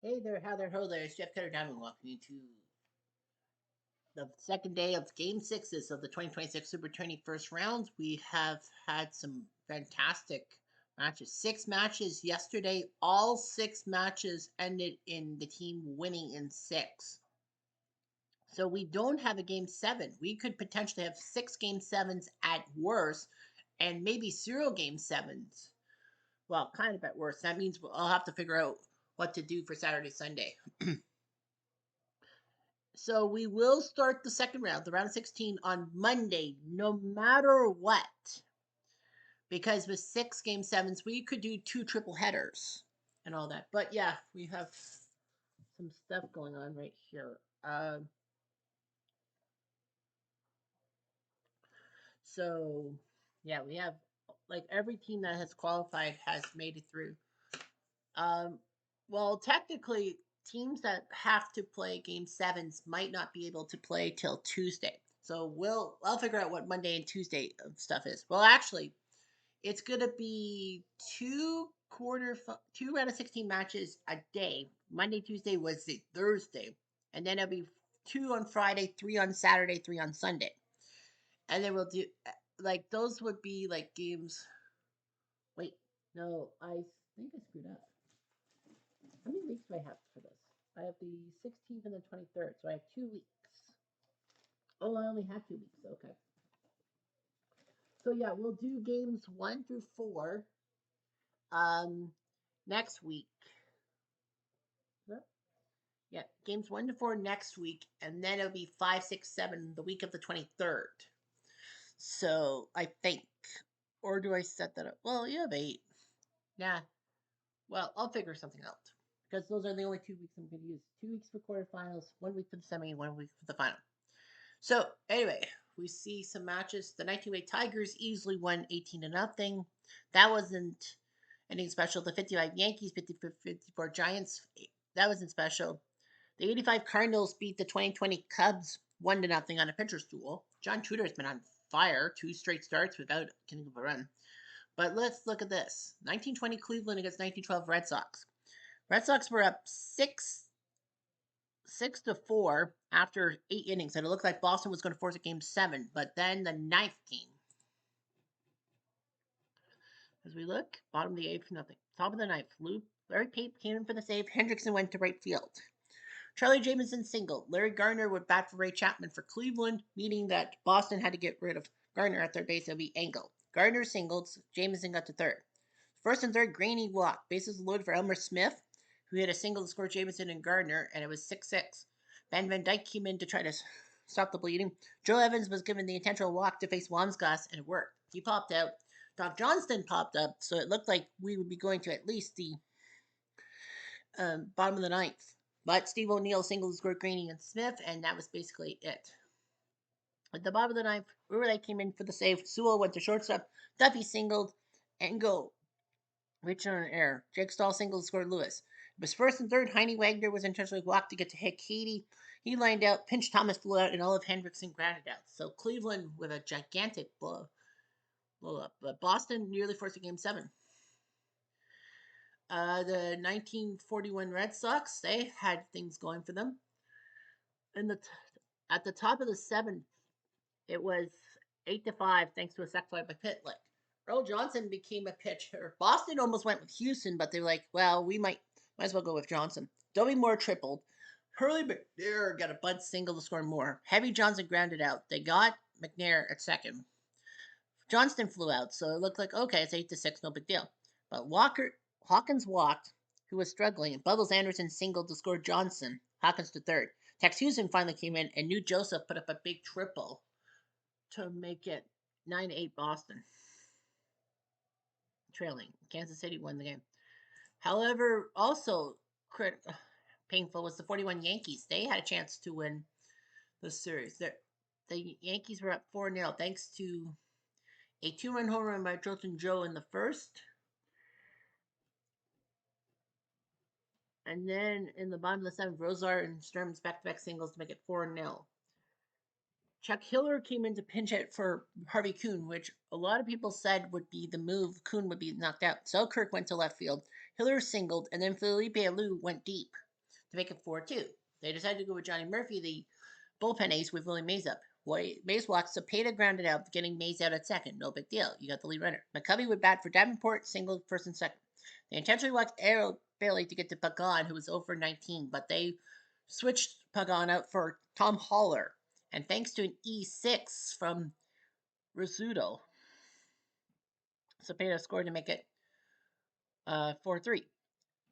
Hey there, how there, ho there. It's Jeff Cutter Diamond welcoming you to the second day of Game Sixes of the 2026 Super Trny first round. We have had some fantastic matches. 6 matches yesterday. All 6 matches ended in the team winning in 6. So we don't have a Game 7. We could potentially have 6 Game 7s at worst, and maybe 0 Game 7s. Well, kind of at worst. That means I'll have to figure out what to do for Saturday, Sunday. So we will start the second round, the round of 16, on Monday, no matter what. Because with 6 Game 7s, we could do 2 triple headers and all that. But yeah, we have some stuff going on right here. So yeah, we have like every team that has qualified has made it through. Um, well, technically, teams that have to play Game 7s might not be able to play till Tuesday. So I'll figure out what Monday and Tuesday of stuff is. Well, actually, it's gonna be 2 round of 16 matches a day. Monday, Tuesday, Wednesday, Thursday, and then it'll be 2 on Friday, 3 on Saturday, 3 on Sunday, and then we'll do like those would be like games. Wait, no, I think I screwed up. How many weeks do I have for this? I have the 16th and the 23rd, so I have 2 weeks. Oh, I only have 2 weeks. Okay. So yeah, we'll do games 1 through 4 um next week. Yeah, games 1 to 4 next week, and then it'll be 5, 6, 7 the week of the 23rd. So I think, or do I set that up? Well, you have 8. Nah. Well, I'll figure something out because those are the only 2 weeks I'm going to use. 2 weeks for quarterfinals, 1 week for the semi, and 1 week for the final. So anyway, we see some matches. The 1908 Tigers easily won 18 to nothing. That wasn't anything special. The 55 Yankees, 54 Giants. That wasn't special. The 85 Cardinals beat the 2020 Cubs 1 to nothing on a pitcher's duel. John Tudor's been on fire, 2 straight starts without getting a run. But let's look at this. 1920 Cleveland against 1912 Red Sox. Red Sox were up 6-4 after 8 innings, and it looked like Boston was going to force a Game 7. But then the ninth game, as we look, bottom of the eighth, nothing. Top of the ninth, Larry Pape came in for the save. Hendrickson went to right field. Charlie Jameson singled. Larry Gardner would bat for Ray Chapman for Cleveland, meaning that Boston had to get rid of Gardner at third base. It would be Engel. Gardner singled. Jameson got to third. First and third, Graney walked. Bases loaded for Elmer Smith, who hit a single to score Jameson and Gardner, and it was 6-6. Ben Van Dyke came in to try to stop the bleeding. Joe Evans was given the intentional walk to face Wamsglass, and it worked. He popped out. Doc Johnston popped up, so it looked like we would be going to at least the bottom of the ninth. But Steve O'Neill singled scored Graney and Smith, and that was basically it. At the bottom of the ninth, Urley came in for the save. Sewell went to shortstop. Duffy singled. Engel reached on an error. Jake Stahl singled scored Lewis. It was first and third. Heine Wagner was intentionally walked to get to hit Katie. He lined out. Pinch Thomas flew out, and Olive Hendrickson grounded out. So Cleveland with a gigantic blow up. But Boston nearly forced a Game 7. The 1941 Red Sox, they had things going for them. At the top of the seventh, it was 8-5 thanks to a sac fly by Pitlick. Earl Johnson became a pitcher. Boston almost went with Houston, but they were like, well, we might as well go with Johnson. Dobie Moore tripled. Hurley McNair got a bunt single to score more. Heavy Johnson grounded out. They got McNair at second. Johnston flew out, so it looked like, okay, it's 8-6, no big deal. But Hawkins walked, who was struggling, and Bubbles Anderson singled to score Johnson. Hawkins to third. Tex Houston finally came in, and New Joseph put up a big triple to make it 9-8 Boston. Trailing. Kansas City won the game. However, also painful was the 41 Yankees. They had a chance to win the series. The Yankees were up 4-0 thanks to a 2-run home run by Jolton Joe in the first. And then in the bottom of the seventh, Rosar and Sturm's back-to-back singles to make it 4-0. Chuck Hiller came in to pinch hit for Harvey Kuhn, which a lot of people said would be the move. Kuhn would be knocked out. Selkirk went to left field. Hiller singled, and then Felipe Alou went deep. to make it 4-2. They decided to go with Johnny Murphy, the bullpen ace, with Willie Mays up. Mays walks, Cepeda grounded out, getting Mays out at second. No big deal. You got the lead runner. McCovey would bat for Davenport, single, first and second. They intentionally walked Errol Bailey to get to Pagan, who was over 19, but they switched Pagan out for Tom Haller. And thanks to an E6 from Rizzuto, Cepeda scored to make it 4-3.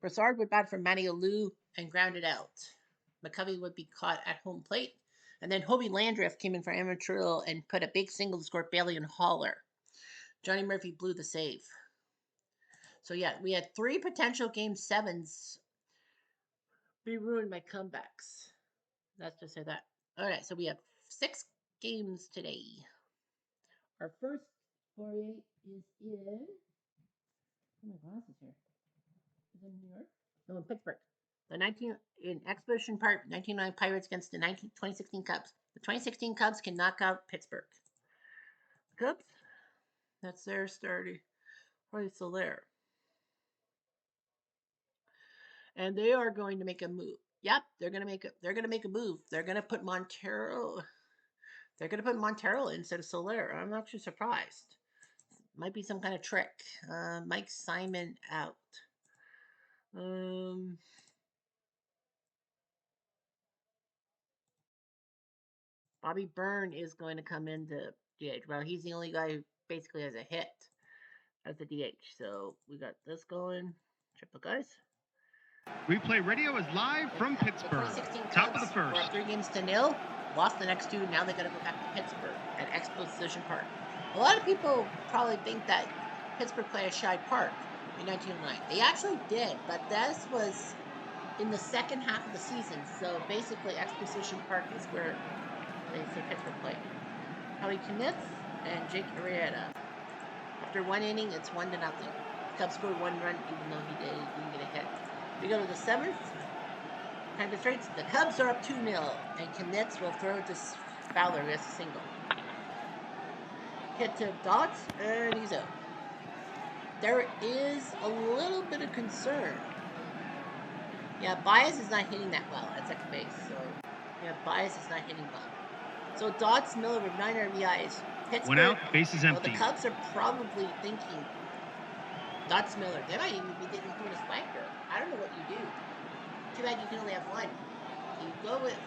Broussard would bat for Matty Alou and grounded out. McCovey would be caught at home plate. And then Hobie Landreth came in for Amarillo and put a big single to score Bailey and Haller. Johnny Murphy blew the save. So yeah, we had 3 potential game 7s be ruined by comebacks. Let's just say that. All right, so we have 6 games today. Our first foray is in. Oh, my glasses here. Is it in New York? No, in Pittsburgh. In Exposition Park, 1909 Pirates against the 2016 Cubs. The 2016 Cubs can knock out Pittsburgh. Cubs, that's their starter. Probably still there. And they are going to make a move. Yep, they're going to make a move. They're going to put Montero. They're going to put Montero instead of Soler. I'm actually surprised. Might be some kind of trick. Mike Simon out. Bobby Byrne is going to come into DH. Well, he's the only guy who basically has a hit as the DH. So we got this going. Triple guys. Replay Radio is live from Pittsburgh. Top of the first. We're up 3-0. Lost the next 2. Now they got to go back to Pittsburgh at Exposition Park. A lot of people probably think that Pittsburgh played at Shibe Park in 1909. They actually did, but this was in the second half of the season. So basically, Exposition Park is where they say Pittsburgh played. Howie Knitz and Jake Arrieta. After 1 inning, it's 1-0. Cubs scored 1 run, even though he didn't get a hit. We go to the 7th. Time to straights. The Cubs are up 2-0, and Knitz will throw to Fowler, who has a single. Hit to Dots, and he's out. There is a little bit of concern. Yeah, Baez is not hitting that well at second base, so yeah, Baez is not hitting well. So Dots Miller with 9 RBIs. Pittsburgh, 1 out, base is empty. Well, the Cubs are probably thinking Dots Miller. They might even be thinking Honus Wagner. I don't know what you do. Too bad you can only have one. You go with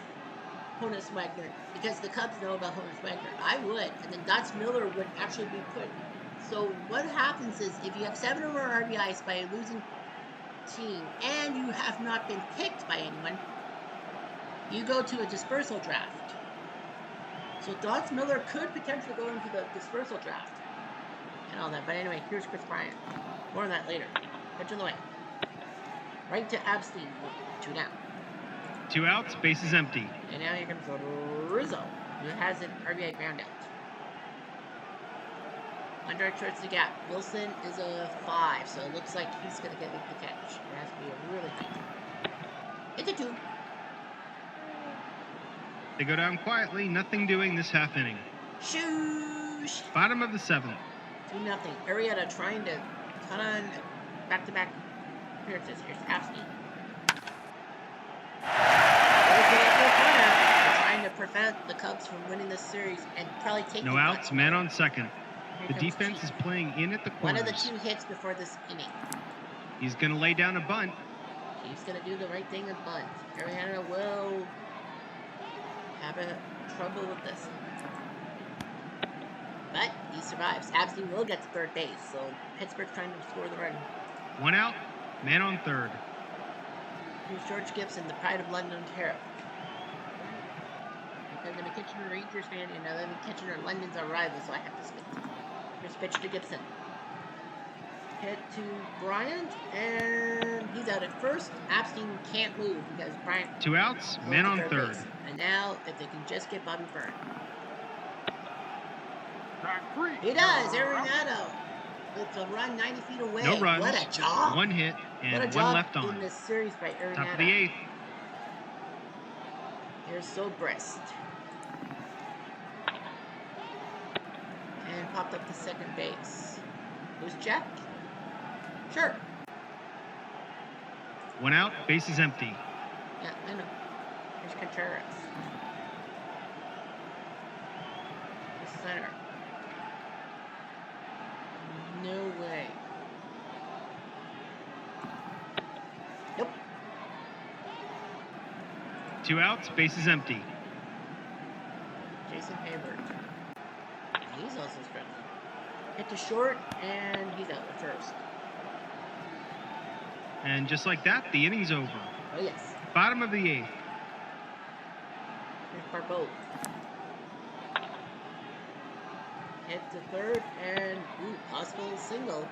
Honus Wagner because the Cubs know about Honus Wagner. I would, and then Dots Miller would actually be put. So what happens is if you have 7 or more RBIs by a losing team and you have not been picked by anyone, you go to a dispersal draft. So Dots Miller could potentially go into the dispersal draft and all that. But anyway, here's Chris Bryant. More on that later. Pitch on the way. Right to Abstein. 2 down. 2 outs, base is empty. And now here comes Rizzo, who has an RBI ground out. Under towards the gap. Wilson is a 5, so it looks like he's going to make the catch. It has to be a really high time. It's a 2. They go down quietly, nothing doing this half inning. Shoosh! Bottom of the 7th. 2-0. Arrieta trying to cut on back-to-back appearances. Here's Abstein. They're trying to prevent the Cubs from winning this series and probably taking no outs, man on second. Here the defense is playing in at the corners. One of the 2 hits before this inning. He's going to lay down a bunt. He's going to do the right thing and bunt. Arrieta will have trouble with this. But he survives. Abstein will get to third base, so Pittsburgh's trying to score the run. 1 out, man on third. Here's George Gibson, the pride of London, Ontario. Because I'm a Kitchener Rangers fan, and I'm a Kitchener London's our rival, so I have to spit. Here's pitch to Gibson. Hit to Bryant, and he's out at first. Abstein can't move because Bryant... 2 outs, man on third. Base. And now, if they can just get Bobby Byrne. He does, Arenado. It's a run 90 feet away. No runs. What a job. 1 hit and what a job 1 left on. In this series by Arenado. Top of the 8th. Here's Sobrist. And popped up to second base. Who's Jack? Sure. 1 out, base is empty. Yeah, I know. Here's Contreras. The center. No way. Nope. 2 outs, bases empty. Jason Hayward. He's also struggling. Hit to short, and he's out at first. And just like that, the inning's over. Oh, yes. Bottom of the 8th. Here's Barbeau. Hit to third, and possible single.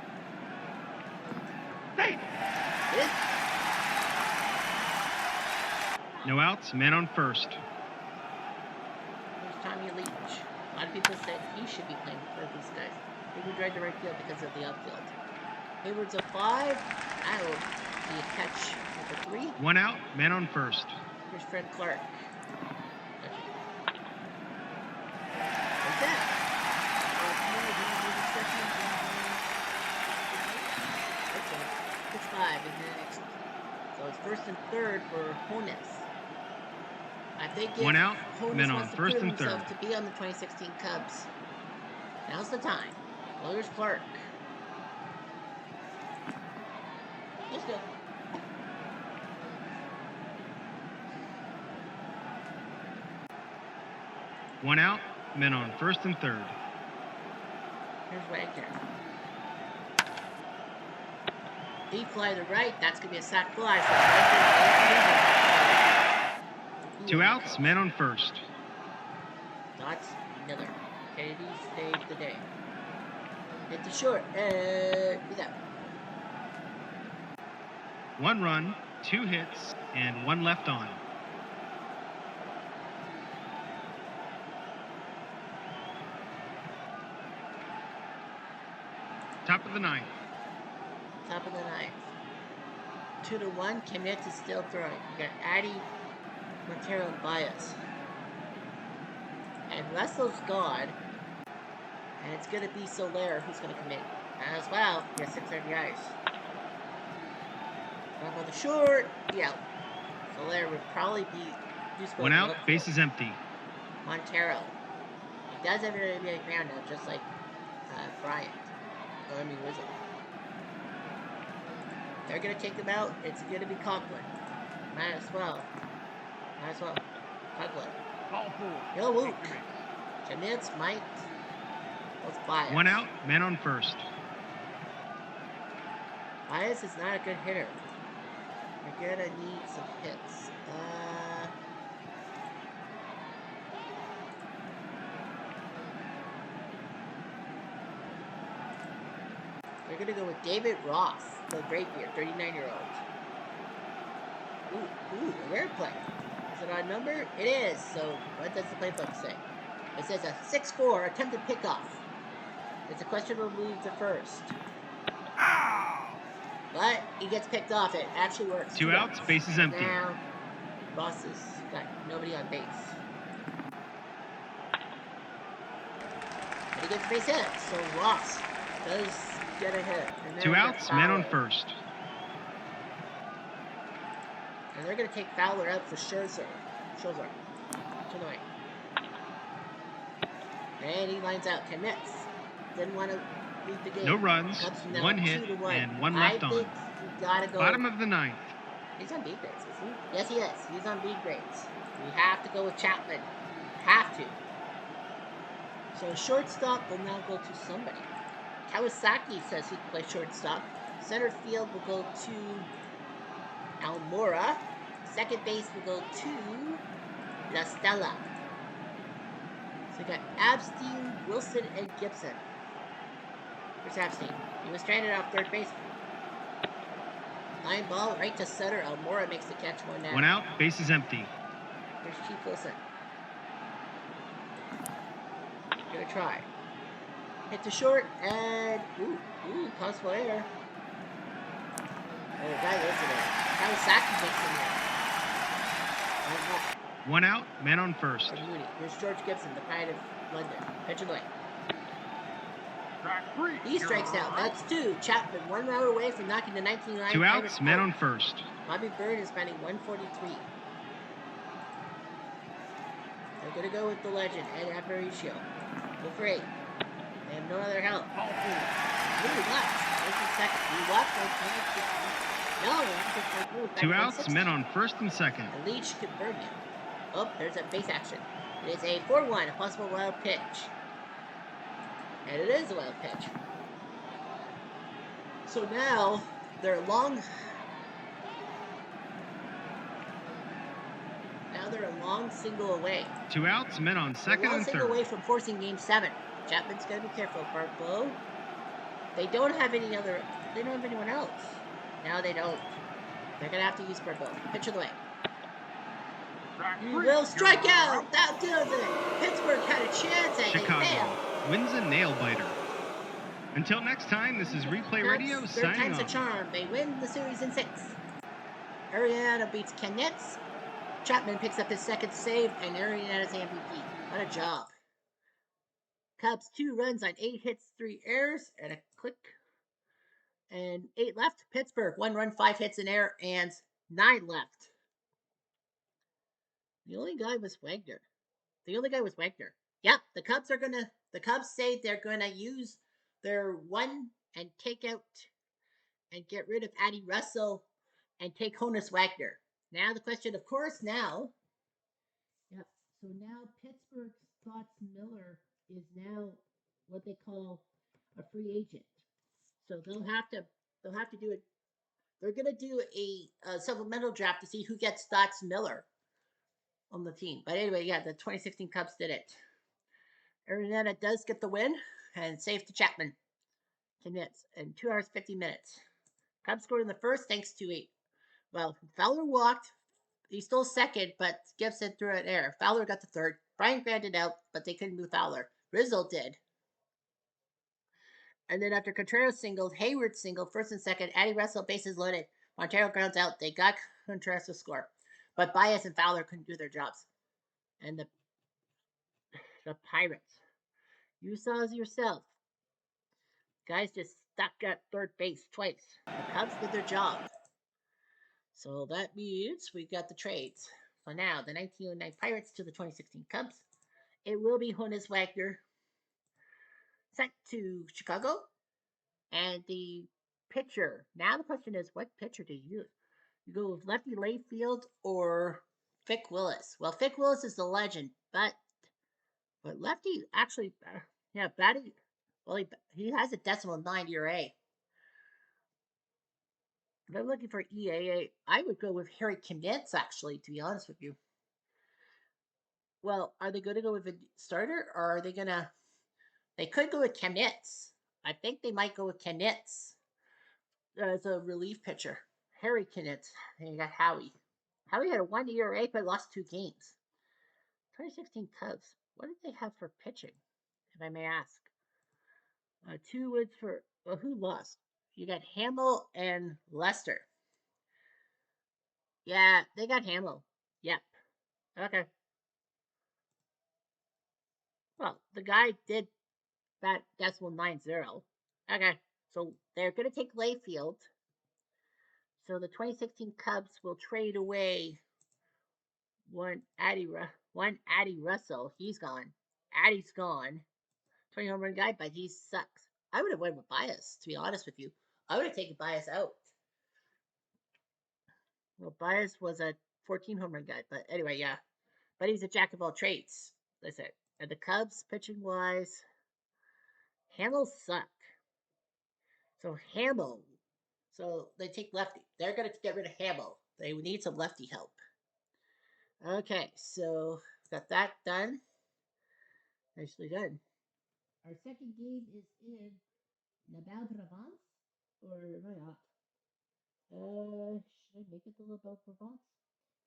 Hey! Hit. No outs, man on first. Here's Tommy Leach. A lot of people said he should be playing for these guys. He would drive to right field because of the outfield. Hayward's a 5. That'll be a catch number 3. 1 out, man on first. Here's Fred Clark. What's that? It's 5 in the next. So it's first and third for Honus. I think if 1 out, Honus men on wants to first prove and himself third. to be on the 2016 Cubs, now's the time. Well, here's Clark. Let's go. One out, men on first and third. Here's Wagner. Deep fly to right. That's going to be a sac fly. So 2 outs, men on first. Dots, Miller. Kennedy saved the day. Hit the short. He's out. 1 run, 2 hits, and 1 left on. Top of the 9th. Top of the 9th. 2-1. Kennedy is still throwing. You got Addy, Montero, and Baez. And Russell's gone. And it's going to be Soler who's going to come in as well. He has 6 RBIs. Up on the short. Yeah. Soler would probably be useful. 1 out, bases empty. Montero. He does have an RBI ground now, just like Bryant. Rizzo. They're going to take him out. It's going to be Conklin. Might as well. Conklin. Ball 4. He'll whoop. Jamits might. Let's Baez. 1 out, man on first. Baez is not a good hitter. You're going to need some hits. They're going to go with David Ross, the great beard, 39-year-old. Ooh, a rare play. Is it on number? It is. So what does the playbook say? It says a 6-4 attempted pickoff. It's a questionable move to first. But he gets picked off. It actually works. 2 outs, bases empty. Now, Ross has got nobody on base. But he gets base hit. So Ross does get a hit. 2 outs, man on first. And they're going to take Fowler out for Scherzer. Trny. And he lines out. Commits. Didn't want to lead the game. No runs, 1 hit, and 1 left on. I think you got to go. Bottom of the 9th. He's on B grades, isn't he? Yes, he is. He's on B grades. We have to go with Chapman. Have to. So shortstop will now go to somebody. Kawasaki says he can play shortstop. Center field will go to Almora. Second base will go to La Stella. So we got Abstein, Wilson, and Gibson. Here's Abstein. He was stranded off third base. Line ball right to center. Almora makes the catch 1 down. 1 out, base is empty. Here's Chief Wilson. Gonna try. Hit the short and possible error. Oh, guy lives in there. Kawasaki gets in there. 1 out, man on first. Here's George Gibson, the pride of London. Pitch away. He strikes out. That's 2. Chapman 1 out away from knocking the 1909 2 Pirates outs, men out. on first. Bobby Bird is batting 143. They're going to go with the legend, Ed Aparicio. Go for 8. They have no other help. Ooh, watch. Where's the second? You watch. No. 2 outs, men on first and second. The Leach could burn you. Oh, there's a base action. It is a 4-1, a possible wild pitch. And it is a wild pitch. So now they're long. Now they're a long single away. 2 outs, men on second and single third. Away from forcing Game 7. Chapman's got to be careful. Barbeau. They don't have any other. They don't have anyone else. Now they don't. They're gonna have to use Barbeau. Pitch of the way. You will strike out. That does it. Pittsburgh had a chance and Chicago they failed. wins a nail biter. Until next time, this is Replay Radio Third signing time's a off. charm. They win the series in 6. Ariana beats Knetz. Chapman picks up his second save, and Ariana's MVP. What a job. Cubs 2 runs on 8 hits, 3 errors, and a click. And 8 left. Pittsburgh 1 run, 5 hits, an error, and 9 left. The only guy was Wagner. Yep, the Cubs say they're gonna use their 1 and take out and get rid of Addie Russell and take Honus Wagner. Now the question, of course, now. Yep. So now Pittsburgh's Stotts Miller is now what they call a free agent. So they'll have to do it. They're gonna do a supplemental draft to see who gets Stotts Miller on the team. But anyway, yeah, the 2016 Cubs did it. Arizona does get the win and save to Chapman. 10 minutes and 2 hours 50 minutes. Cubs scored in the first thanks to Fowler walked. He stole second, but Gibson threw an error. Fowler got the third. Bryant grounded out, but they couldn't move Fowler. Rizzo did. And then after Contreras singled, Hayward singled first and second. Addie Russell bases loaded. Montero grounds out. They got Contreras to score. But Baez and Fowler couldn't do their jobs. And the Pirates. You saw it yourself. Guys just stuck at third base twice. The Cubs did their job. So that means we got the trades. So now the 1909 Pirates to the 2016 Cubs. It will be Honus Wagner sent to Chicago. And the pitcher. Now the question is, what pitcher do you use? You go with Lefty Layfield or Vic Willis. Well, Vic Willis is the legend, but Lefty actually, batting. Well, he has a .9 ERA. If I'm looking for EAA, I would go with Harry Knetz, actually, to be honest with you. Well, are they going to go with a starter, or are they going to... They could go with Knetz. I think they might go with Knetz as a relief pitcher. Harry Knetz. And you got Howie. Howie had a 1 ERA, but lost 2 games. 2016 Cubs. What did they have for pitching, if I may ask? 2 wins for... Well, who lost? You got Hamill and Lester. Yeah, they got Hamill. Yep. Okay. Well, the guy did bat .90. Okay. So they're going to take Layfield. So the 2016 Cubs will trade away one Addie Russell. He's gone. Addie's gone. 20 home run guy, but he sucks. I would have went with Baez, to be honest with you. I would have taken Baez out. Well, Baez was a 14 home run guy, but anyway, yeah. But he's a jack of all trades. That's it. And the Cubs, pitching wise, Hamill sucked. So Hamill. So they take lefty. They're going to get rid of Hamill. They need some lefty help. Okay, so got that done. Nicely done. Our second game is in La Belle Provence. Or am I off? Should I make it to La Belle Provence?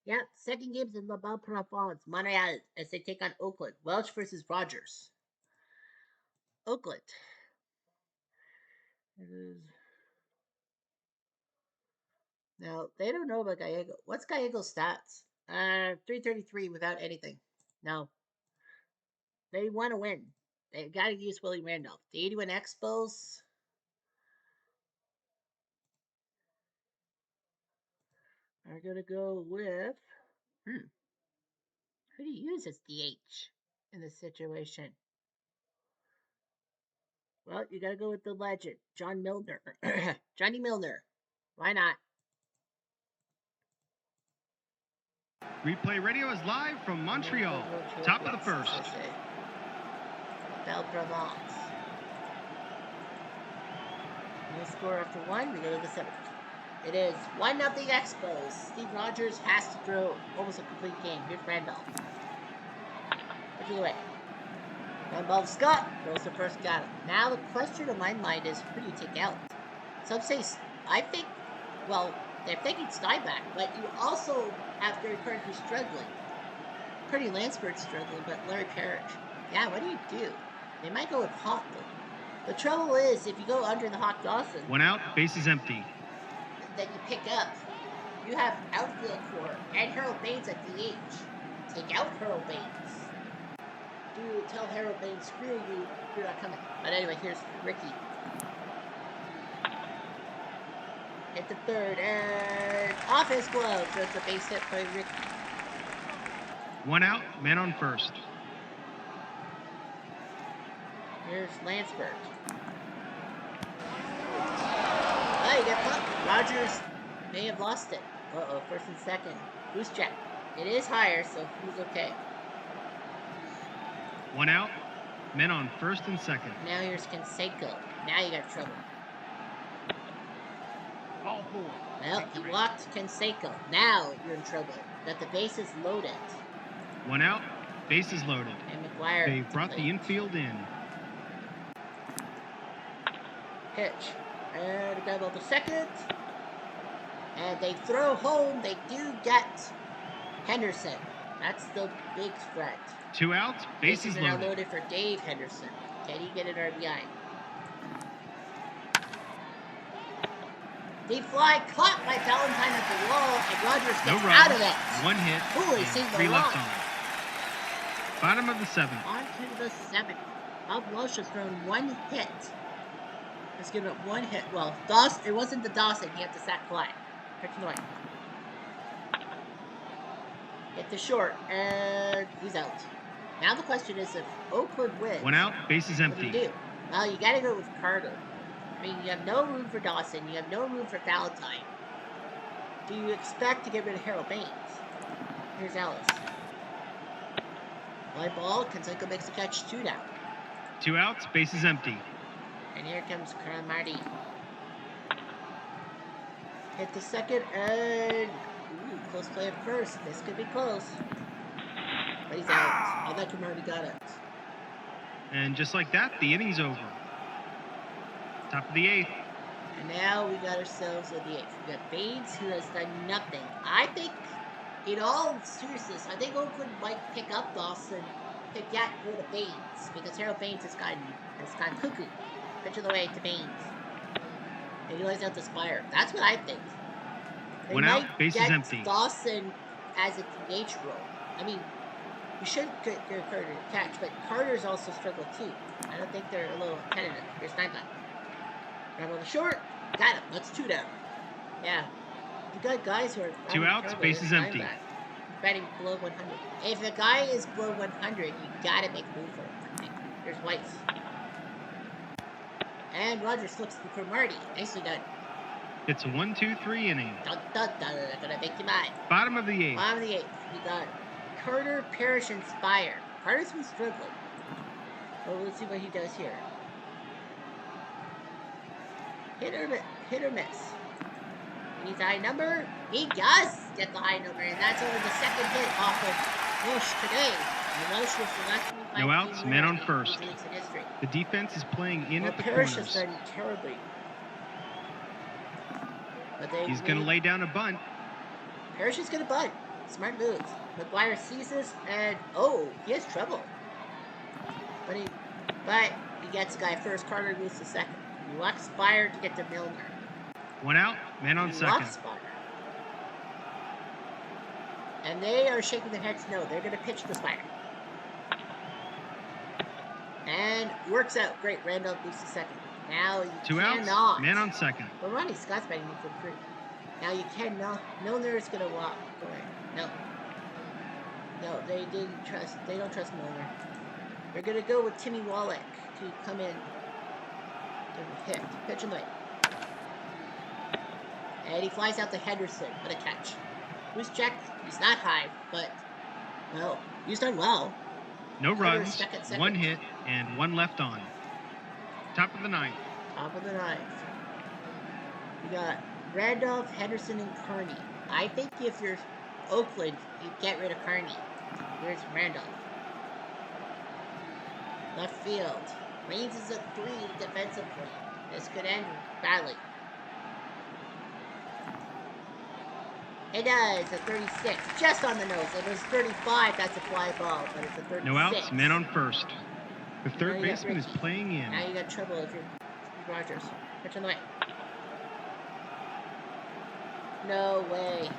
Yeah, second game's in La Belle Provence, Montreal, as they take on Oakland. Welch versus Rogers. Oakland. Now, they don't know about Gallego. What's Gallego's stats? 333 without anything. No. They want to win. They got to use Willie Randolph. The 81 Expos. Are going to go with. Who do you use as DH in this situation? Well, you got to go with the legend, John Milner. Johnny Milner. Why not? Replay radio is live from Montreal. Top of the first. Belle Provence. No score after one. We go to the seventh. It is 1-0 Expos. Steve Rogers has to throw almost a complete game. Here's Randolph. Pitch of the way. Randolph Scott goes to first, got it. Now the question in my mind is, who do you take out? Some say, I think, well, they're thinking Steinbach, but you also have Gary Curtin who's struggling. Pretty Lansford's struggling, but Larry Parrish. Yeah, what do you do? They might go with Hawk, though. The trouble is, if you go under the Hawk Dawson... 1 out, bases empty. That you pick up, you have outfield core and Harold Baines at DH. Take out Harold Baines. Do tell Harold Baines, screw you, you're not coming. But anyway, here's Ricky. Hit the third, and off his glove. Just a base hit by Ricky. 1 out, man on first. Here's Lansford. Oh, you got pumped. Rogers may have lost it. Uh-oh, first and second. Goose check. It is higher, so he's okay. 1 out, men on first and second. Now here's Canseco. Now you got trouble. Ball 4. Well, he walked Canseco. Now you're in trouble. Got the bases loaded. 1 out, bases loaded. And McGuire. They brought the infield in. Pitch. And a double to second. And they throw home. They do get Henderson. That's the big threat. 2 outs, bases are now loaded. loaded for Dave Henderson. Can he get an RBI? Deep fly caught by Valentine at the wall, and Rogers gets out of it. 1 hit. Holy, seen the 3 left run. on. Bottom of the 7th. On to the 7th. Bob Walsh has thrown 1 hit. Has given up 1 hit. Well, Dawson, it wasn't the Dawson. He had the sack fly. Pitching away. Hit the short, and he's out. Now the question is, if Oakland wins, 1 out, bases empty. What do you do? Well, you got to go with Carter. I mean, you have no room for Dawson. You have no room for Valentine. Do you expect to get rid of Harold Baines? Here's Ellis. Fly ball. Canseco makes the catch. 2 down. 2 outs, bases empty. And here comes Cromartie. Hit the second, and close play at first. This could be close. But he's out. I thought Cromartie got it. And just like that, the inning's over. Top of the 8th. And now we got ourselves at the 8th. We got Baines, who has done nothing. I think, in all seriousness, I think Oakland might pick up Dawson to get rid of Baines, because Harold Baines has gone cuckoo. Pitch of the way to Baines. And he lays out the Spire. That's what I think. They 1 out, bases empty. Dawson as a DH role. I mean, you should get Carter to catch, but Carter's also struggled too. I don't think they're a little tentative. Here's Steinbach. Grab on the short. Got him. That's 2 down. Yeah. You got guys who are 2 outs, bases empty. He's batting below 100. If a guy is below 100, you gotta make a move for him, I think. Here's Weiss. And Rogers slips to Cromartie. Nicely done. It's a 1-2-3 inning. Dun, dun, dun, gonna make you mine. Bottom of the 8th. Bottom of the 8th. We got Carter, Parrish, and Spire. Carter's been struggling. Well, let's see what he does here. Hit or miss. He needs a high number. He does get the high number, and that's only the second hit off of Walsh today. And Walsh was the last one. No outs, man on first. The defense is playing in at the Parrish corners. has done terribly. But he's going to lay down a bunt. Parrish is going to bunt. Smart move. McGuire sees this, and he has trouble. But he gets the guy first. Carter moves to second. He walks Spire to get to Milner. 1 out, man on second. And they are shaking their heads no. They're going to pitch the Spire. And works out. Great. Randolph moves to second. Now you 2 outs, cannot. man on second. But Ronnie Scott's batting for the three. Now you cannot. Milner's going to walk. Go away. No. No, they didn't trust. They don't trust Milner. They're going to go with Timmy Wallach to come in to hit. Pitch and late. And he flies out to Henderson. What a catch. Who's checked? He's not high, but, well, he's done well. No Carter's runs, stuck at second. 1 hit, and 1 left on. Top of the ninth. Top of the ninth. You got Randolph, Henderson, and Kearney. I think if you're Oakland, you get rid of Kearney. Here's Randolph. Left field. Reigns is a 3 defensively. This could end badly. It does, a 36. Just on the nose. If it was 35, that's a fly ball, but it's a 36. No outs, man on first. The third baseman is playing in. Now you got trouble if you're Rogers. Pitch on the way. No way.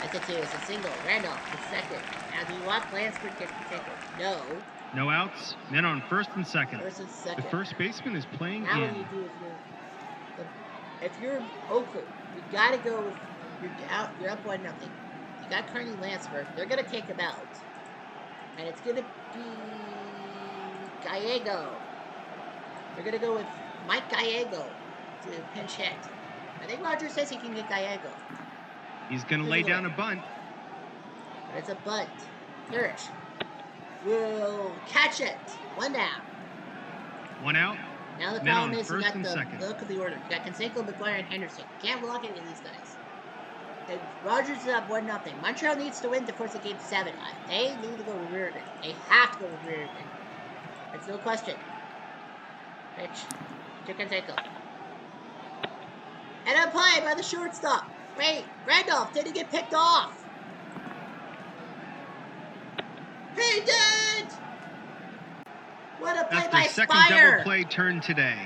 That's a 2. It's a single. Randolph, the second. Now do you want Lansford to take it? No. No outs, men on first and second. First and second. The first baseman is playing now in. What do you do if you're Oakland? You got to go with you're up 1-0. You got Kearney Lansford. They're gonna take him out, and it's gonna be Gallego. They're gonna go with Mike Gallego to pinch hit. I think Rogers says he can get Gallego. He's gonna lay down a bunt. But it's a bunt. Parrish will catch it. 1 down. 1 out. Now the problem is you got the look of the order. You got Canseco, McGuire, and Henderson. You can't block any of these guys. And Rogers is up 1-0. Montreal needs to win to force a game 7. They need to go with Reardon. They have to go with Reardon. There's no question. Pitch to Canseco. And a play by the shortstop. Wait, Randolph didn't get picked off. He did! What a play by That's their second Spire. double play turn today.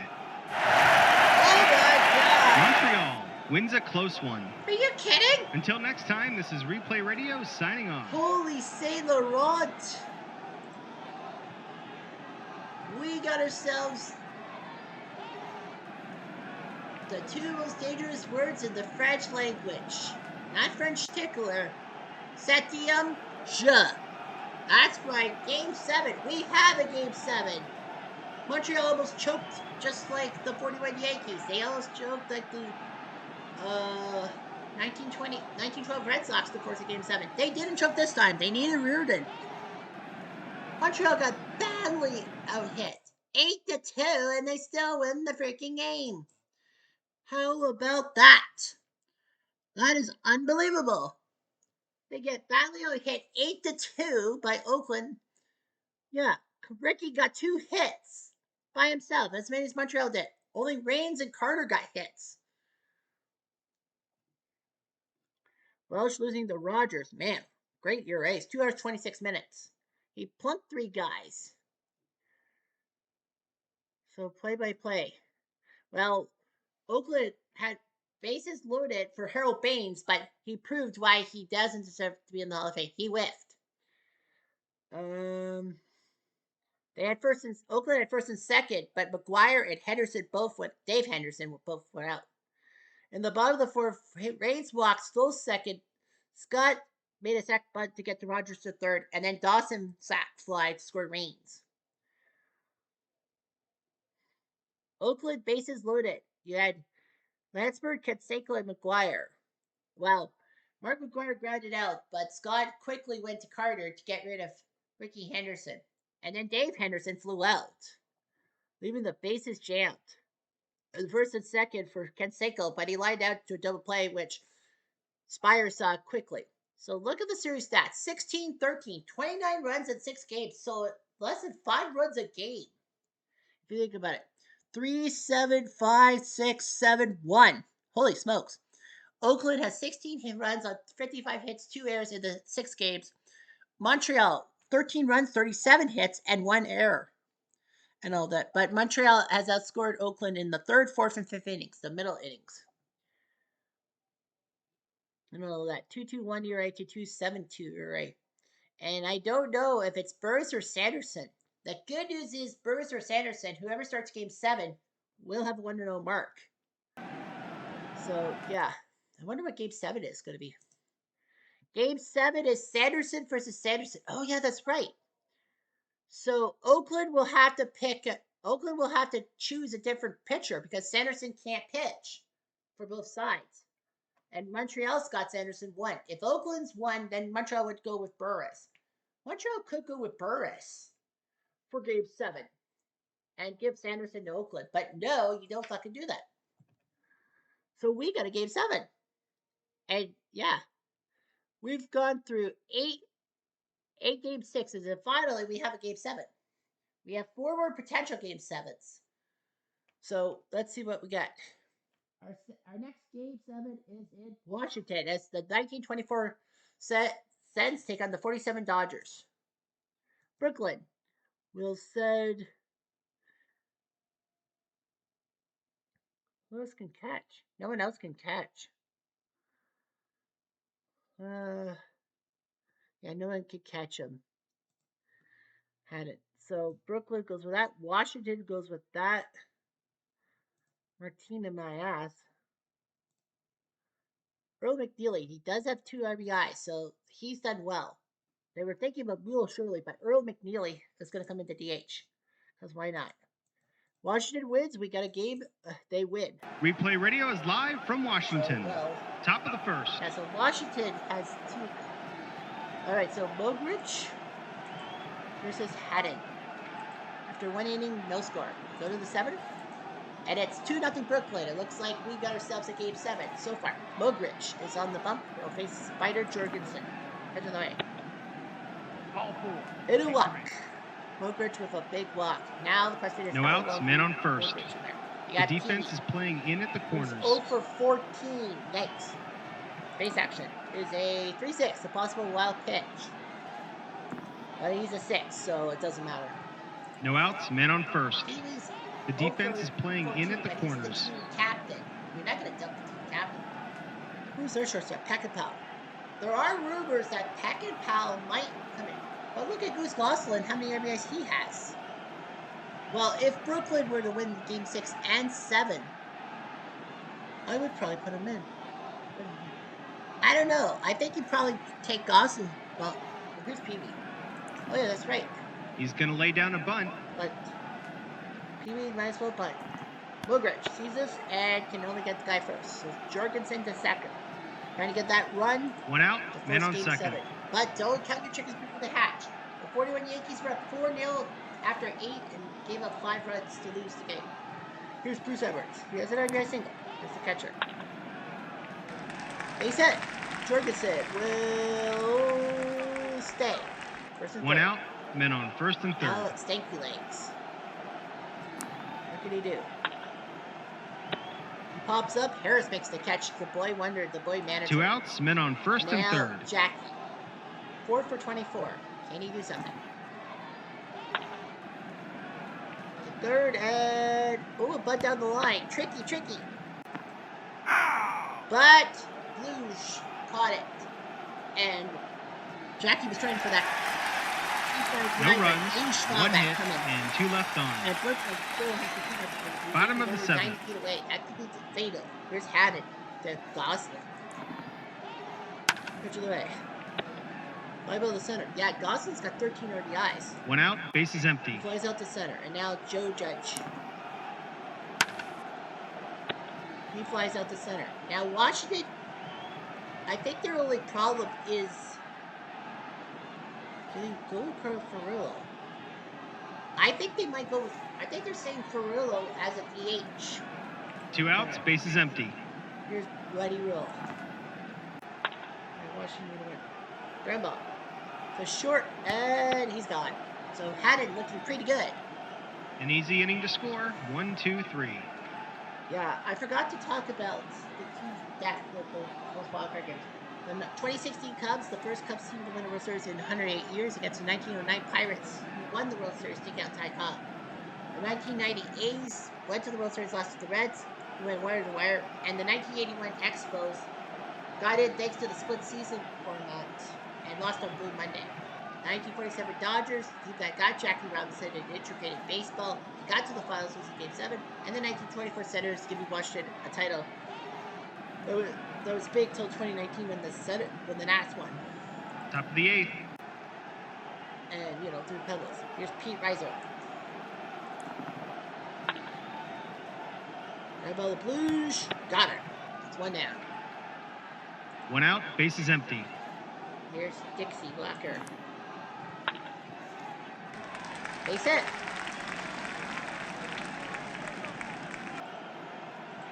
Oh my God. Montreal wins a close one. Are you kidding? Until next time, this is Replay Radio signing off. Holy Saint Laurent. We got ourselves the 2 most dangerous words in the French language. Not French tickler. Septième jeu. That's right, Game 7. We have a Game 7. Montreal almost choked just like the 41 Yankees. They almost choked like the 1912 Red Sox to force a Game 7. They didn't choke this time. They needed Reardon. Montreal got badly out-hit. 8-2, and they still win the freaking game. How about that? That is unbelievable. They get badly out-hit 8-2 by Oakland. Yeah, Ricky got 2 hits by himself, as many as Montreal did. Only Reigns and Carter got hits. Welsh losing to Rogers. Man, great ERAs. 2 hours, 26 minutes. He plunked 3 guys. So play-by-play. Well, Oakland had bases loaded for Harold Baines, but he proved why he doesn't deserve to be in the Hall of Fame. He whiffed. They had Oakland had first and second, but McGuire and Henderson both went. Dave Henderson both went out. In the bottom of the 4th, Reigns walked, stole second. Scott made a sac bunt to get to Rogers to third, and then Dawson sac fly to score Reigns. Oakland bases loaded. You had Lansford, Canseco, and McGuire. Well, Mark McGuire grounded out, but Scott quickly went to Carter to get rid of Ricky Henderson. And then Dave Henderson flew out, leaving the bases jammed. The first and second for Canseco, but he lined out to a double play, which Spire saw quickly. So look at the series stats. 16-13, 29 runs in 6 games. So less than 5 runs a game. If you think about it. 3, 7, 5, 6, 7, 1. Holy smokes. Oakland has 16 runs on 55 hits, 2 errors in the 6 games. Montreal, 13 runs, 37 hits, and 1 error. And all that. But Montreal has outscored Oakland in the 3rd, 4th, and 5th innings, the middle innings. And all of that. 2.21 ERA to 2.72 ERA. And I don't know if it's Burris or Sanderson. The good news is Burris or Sanderson, whoever starts game 7, will have a 1-0 mark. So, yeah. I wonder what game 7 is going to be. Game 7 is Sanderson versus Sanderson. Oh, yeah, that's right. So, Oakland will have to choose a different pitcher because Sanderson can't pitch for both sides. And Montreal's got Sanderson 1. If Oakland's 1, then Montreal would go with Burris. Montreal could go with Burris for game 7 and give Sanderson to Oakland. But no, you don't fucking do that. So we got a game 7. And yeah, we've gone through eight game 6s, and finally we have a game 7. We have 4 more potential game 7s. So let's see what we got. Our next game 7 is in Washington as the 1924 Sens take on the 47 Dodgers. Brooklyn will send. Who else can catch? No one else can catch. Yeah, no one can catch him. Had it. So Brooklyn goes with that. Washington goes with that. Martina, my ass. Earl McNeely, he does have 2 RBIs, so he's done well. They were thinking about Will Shirley, but Earl McNeely is going to come into DH. Because why not? Washington wins. We got a game. They win. Replay radio is live from Washington. Top of the first. Yeah, so Washington has 2. All right, so Mogridge versus Haddon. After 1 inning, no score. Go to the 7th. And it's 2-0 Brooklyn. It looks like we got ourselves a game 7 so far. Mogridge is on the bump. He'll face Spider Jorgensen. Head to the way. Ball 4. It'll walk. Mogridge with a big walk. Now the question is... No outs, men on first. The defense Key. is playing in at the corners. 0 for 14. Yikes. Base action is a 3-6. A possible wild pitch. But he's a 6, so it doesn't matter. No outs, men on first. The defense is playing in at the corners. He's the team captain. You're not going to dump the team captain. Who's their shortstop? Peckinpah. There are rumors that Peckinpah might come in. But look at Goose Gosselin, how many RBIs he has. Well, if Brooklyn were to win game 6 and 7, I would probably put him in. I don't know. I think you'd probably take Gosselin. Well, who's Pee Wee? Oh, yeah, that's right. He's going to lay down a bunt. But Pee Wee might as well bunt. Mogridge sees this and can only get the guy first. So Jorgensen to second. Trying to get that run. 1 out, man on second. 7. But don't count your chickens before they hatch. The 41 Yankees were up 4-0 after 8 and gave up 5 runs to lose the game. Here's Bruce Edwards. He has an RBI single. Here's the catcher. Base hit. Jorgensen will stay. First and 1 third. out, men on first and third. Now it's Stanky Legs. What can he do? He pops up. Harris makes the catch. The boy wonder. The boy manager. 2 outs, men on first and third. Jackie. 4 for 24. Can he do something? The third and a butt down the line. Tricky. But Blues caught it, and Jackie was trying for that. No runs, 1 hit, and 2 left on. And Bottom of the 7th. 9 feet away. That could be fatal. Here's Haddon to Gosselin. Pitch of the way. Fly ball to center. Yeah, Gosselin's got 13 RBIs. 1 out, base is empty. Flies out to center. And now Joe Judge. He flies out to center. Now Washington, I think their only problem is, do they go with Ferrillo? I think they might go with, I think they're saying Ferrillo as a DH. 2 outs, base is empty. Here's Buddy Roll. Washington to win. Ground ball. So short, and he's gone. So Haddon looking pretty good. An easy inning to score. 1, 2, 3. Yeah, I forgot to talk about the teams that those wild card games. The 2016 Cubs, the first Cubs team to win the World Series in 108 years against the 1909 Pirates, who won the World Series, take out Ty Cobb. The 1990 A's went to the World Series, lost to the Reds, who went wire to wire, and the 1981 Expos got in thanks to the split season format and lost on Blue Monday. 1947 Dodgers, the team that got Jackie Robinson and integrated baseball and got to the finals losing Game 7. And the 1924 Senators giving Washington a title that was big till 2019 when the Nats won. Top of the 8th. And, through Pebbles. Here's Pete Reiser. Grab all the Blues. Got her. It's one down. One out, bases empty. Here's Dixie Walker. Base hit.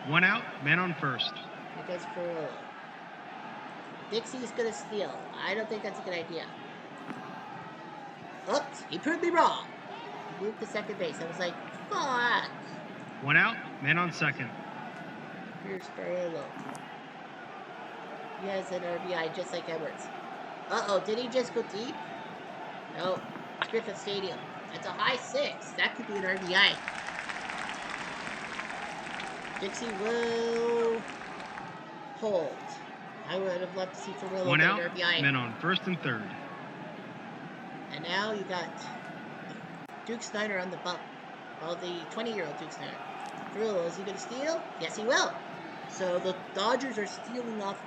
One out, man on first. Here goes Ferrello. Dixie's going to steal. I don't think that's a good idea. Oops, he proved me wrong. He moved to second base. I was like, fuck. One out, man on second. Here's Ferrello. He has an RBI just like Edwards. Uh-oh, did he just go deep? No, it's Griffith Stadium. That's a high 6. That could be an RBI. Dixie will hold. I would have loved to see Ferrello One get out, an RBI. men on first and third. And now you got Duke Snyder on the bump. Well, the 20-year-old Duke Snyder. Ferrello, is he going to steal? Yes, he will. So the Dodgers are stealing off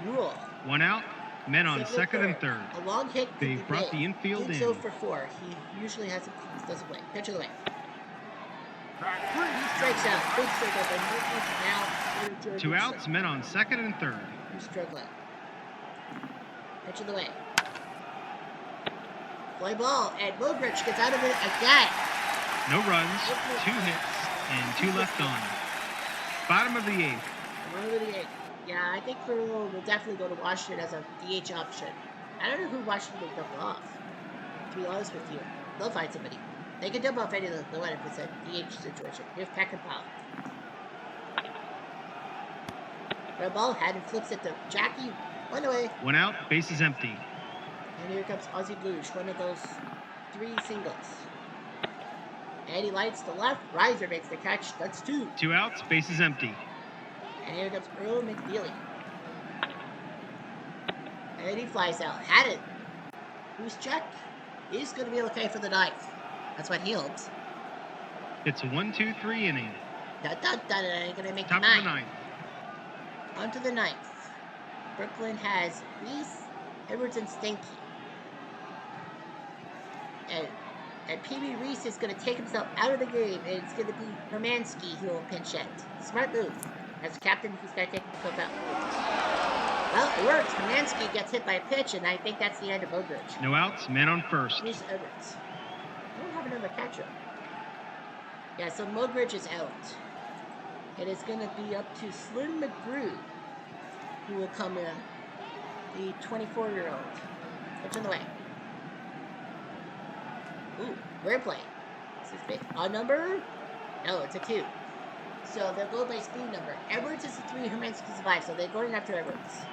Rule. One out, men on second and third. A long hit. They brought the infield Duke's in. 0 for 4. He usually doesn't play. Pitch of the way. He strikes out. Big strikeout by now. 2 outs, men on second and third. He's struggling. Pitch of the way. Fly ball, and Mogridge gets out of it again. No runs, 2 hits, and 2 left on. Bottom of the 8th. Bottom of the 8th. Yeah, I think Ferrello will definitely go to Washington as a DH option. I don't know who Washington will dump off. To be honest with you, they'll find somebody. They can dump off any of the one if it's a DH situation. Here's Peckinpah. Red ball, had and flips it to Jackie. One away. One out, base is empty. And here comes Ozzie Blues, one of those 3 singles. And he lights to left. Reiser makes the catch. That's 2. 2 outs, base is empty. And here comes Earl McNeely. And he flies out. Had it. Who's check? He's going to be okay for the 9th. That's what he hopes. It's a 1-2-3 inning. Ain't going to make Top the 9th. of the 9th. On to the 9th. Brooklyn has Reese, Edwards, and Stanky. And Pee-wee Reese is going to take himself out of the game, and it's going to be Hermansky who will pinch hit. Smart move. As captain, he's got to take himself out. Well, it works. Hermansky gets hit by a pitch, and I think that's the end of Mogridge. No outs, man on first. Here's Edwards. I don't have another catcher. Yeah, so Mogridge is out. It is going to be up to Slim McGrew, who will come in. The 24-year-old. Pitch on the way. Ooh, rare play. This is big. Odd number? No, it's a 2. So they'll go by speed number. Edwards is a 3, Hermansky's a 5, so they're going after Edwards.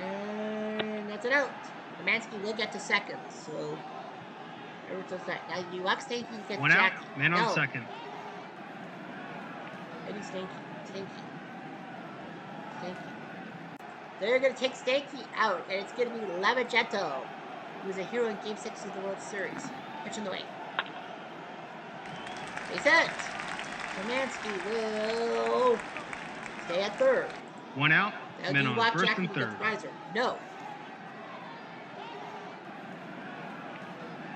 And that's it out. Hermansky will get to second, so Edwards does that. Now you walk Stanky, you get One Jackie. out, man on second. Eddie Stanky. They're going to take Stanky out, and it's going to be Lavagetto, who was a hero in Game 6 of the World Series. Pitch in the way. Base hit. Hermansky will stay at third. One out, Now men do you on walk first Jackie and third. Reiser? No.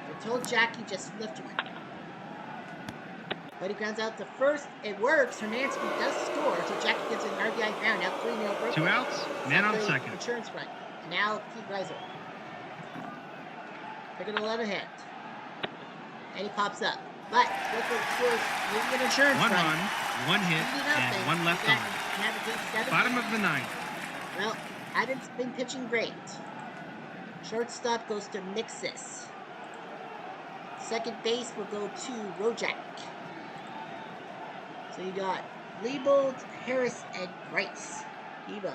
I told Jackie just lift one. But he grounds out to first. It works. Hermansky does score, so Jackie gets an RBI ground. Now 3-0 Brooklyn. 2 outs, man on second. Insurance run. And now Pete Reiser. They're going to let him hit. And he pops up. But Brooklyn scores. Maybe an insurance One run. run, 1 hit, and 1 left on. Bottom of the 9th. Well, Adams been pitching great. Shortstop goes to Mixis. Second base will go to Rojak. So you got Leibold, Harris, and Rice. Nemo.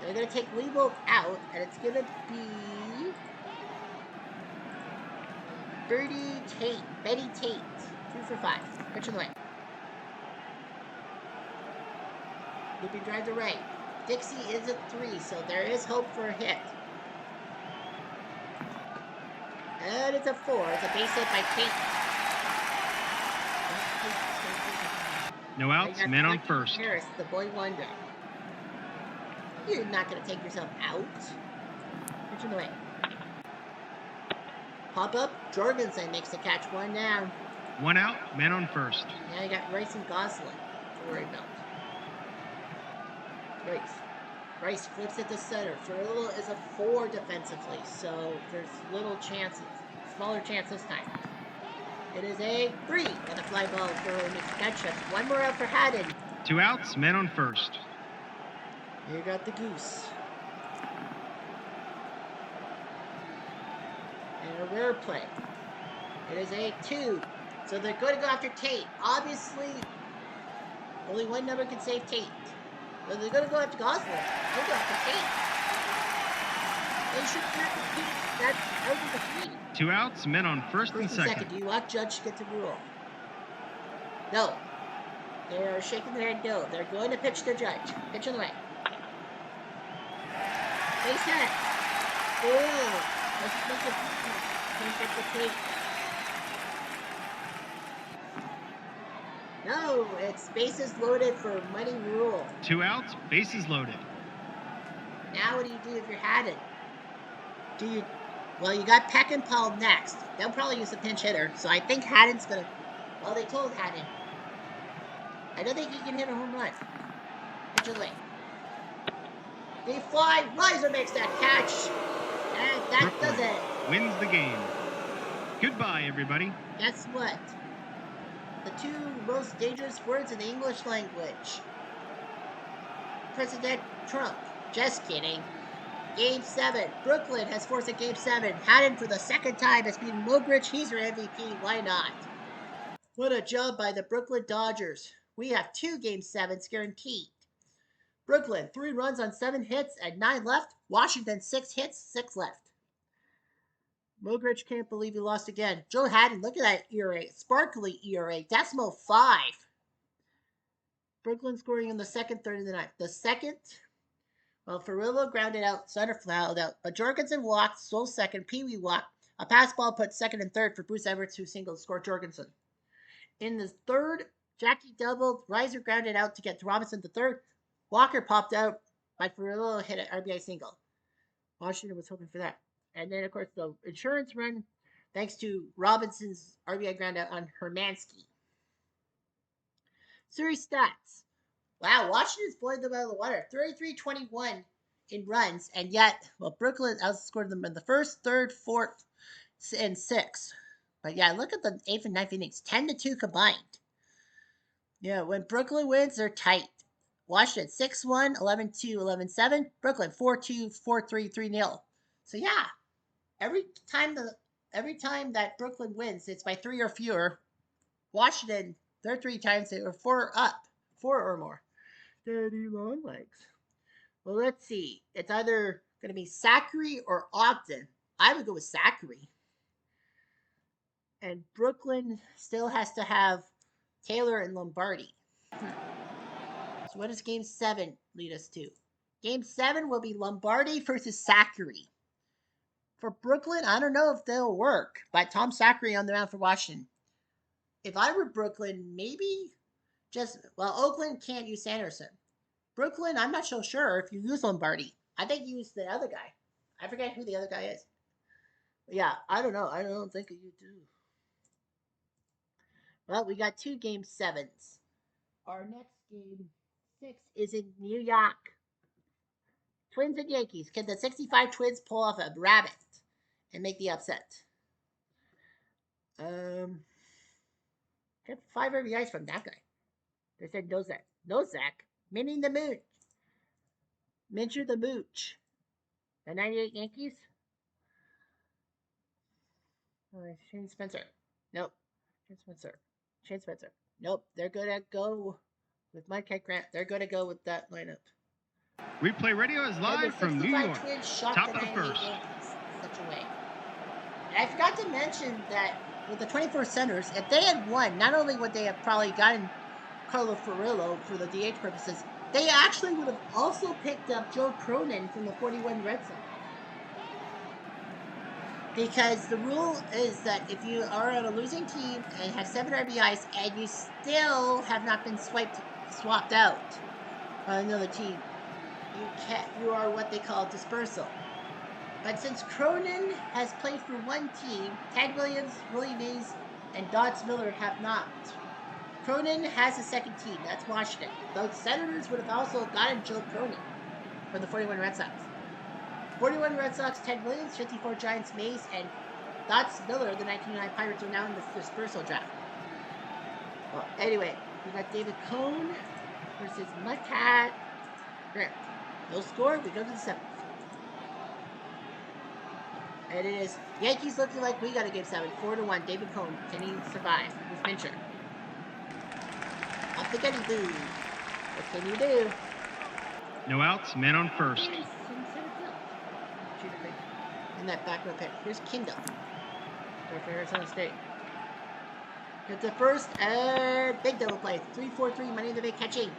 They're going to take Leibold out, and it's going to be Betty Tate. 2 for 5. Pitch in the way. Looping drive to right. Dixie is a 3, so there is hope for a hit. And it's a 4. It's a base hit by Tate. No outs, men on first. Harris, the boy wonder. You're not going to take yourself out. Pitch in the way. Pop up. Jorgensen makes the catch. 1 down. 1 out, men on first. Now you got Rice and Goslin to worry about. Rice flips it to center. Cirillo is a 4 defensively, so there's little chances. Smaller chance this time. It is a 3 and a fly ball for makes the catch. That's 1 more out for Haddon. 2 outs, men on first. You got the goose. And a rare play. It is a 2. So they're going to go after Tate. Obviously, only one number can save Tate. So they're going to go after Goslin. They'll go after Tate. They should not compete. That's over the 3. 2 outs, men on first and second. Do you want Judge to get the rule? No. They are shaking their head no. They're going to pitch to Judge. Pitch in the way. Base hit. Oh. Let's make it. Can't get the Tate. No, it's bases loaded for money rule. 2 outs, bases loaded. Now what do you do if you're Haddon? Well, you got Peck and Paul next. They'll probably use a pinch hitter, so I think Haddon's gonna. Well, they told Haddon. I don't think he can hit a home run. Pitch away. They fly. Reiser makes that catch, and that does it. Wins the game. Goodbye, everybody. Guess what? The 2 most dangerous words in the English language. President Trump. Just kidding. Game 7. Brooklyn has forced a Game 7. Haddon for the 2nd time has beaten Mogridge. He's your MVP. Why not? What a job by the Brooklyn Dodgers. We have 2 Game 7s guaranteed. Brooklyn, 3 runs on 7 hits and 9 left. Washington, 6 hits, 6 left. Mogridge can't believe he lost again. Joe Haddon, look at that ERA. Sparkly ERA. Decimal 5. Brooklyn scoring in the 2nd, 3rd, and the 9th. The 2nd, well, Furillo grounded out, Sutter fouled out. But Jorgensen walked, stole 2nd, Pee Wee walked. A pass ball put 2nd and 3rd for Bruce Everett, who singled scored Jorgensen. In the 3rd, Jackie doubled. Reiser grounded out to get to Robinson the 3rd. Walker popped out, but Furillo hit an RBI single. Washington was hoping for that. And then, of course, the insurance run, thanks to Robinson's RBI ground out on Hermansky. Series stats. Wow, Washington's blowing them out of the water. 33-21 in runs, and yet, well, Brooklyn outscored them in the 1st, 3rd, 4th, and 6th. But yeah, look at the 8th and 9th innings. 10-2 combined. Yeah, when Brooklyn wins, they're tight. Washington 6-1, 11-2, 11-7. Brooklyn 4-2, 4-3, 3-0. So yeah, every time that Brooklyn wins, it's by 3 or fewer. Washington, their 3 times they were 4 or more. Daddy long legs. Well, let's see. It's either going to be Zachary or Ogden. I would go with Zachary. And Brooklyn still has to have Taylor and Lombardi. So what does Game 7 lead us to? Game 7 will be Lombardi versus Zachary. For Brooklyn, I don't know if they'll work. But Tom Zachary on the mound for Washington. If I were Brooklyn, maybe Oakland can't use Sanderson. Brooklyn, I'm not so sure if you use Lombardi. I think you use the other guy. I forget who the other guy is. But yeah, I don't know. I don't think you do. Well, we got 2 Game 7s. Our next Game 6 is in New York. Twins and Yankees. Can the 65 Twins pull off a rabbit and make the upset? Get 5 RBIs from that guy. They said Nozak. Nozak. Meaning the Mooch. Mincher the Mooch. The 98 Yankees. Shane Spencer. Nope. Shane Spencer. Nope. They're going to go with Mike Grant. They're going to go with that lineup. Replay Radio is live from New York. Top of the 1st. Such a way. And I forgot to mention that with the 24 centers, if they had won, not only would they have probably gotten Carlo Furillo for the DH purposes, They actually would have also picked up Joe Cronin from the 41 Red Sox. Because the rule is that if you are on a losing team and have 7 RBIs and you still have not been swapped out by another team, you are what they call dispersal. But since Cronin has played for one team, Ted Williams, Willie Mays, and Dodds Miller have not. Cronin has a second team. That's Washington. The Senators would have also gotten Joe Cronin from the 41 Red Sox. 41 Red Sox, Ted Williams, 54 Giants, Mays, and Dodds Miller, the 1999 Pirates, are now in the dispersal draft. Well, anyway, we got David Cone versus Mudcat Grant. No score. We go to the 7th. And it is Yankees looking like we got a game 7. 4-1. David Cone. Can he survive with Fincher? Up the Getty Boo. What can you do? No outs, men on first. In that back row pick. Here's Kindle. For Arizona State. Hit the first and big double play. 3-4-3. Money in the Bay catching.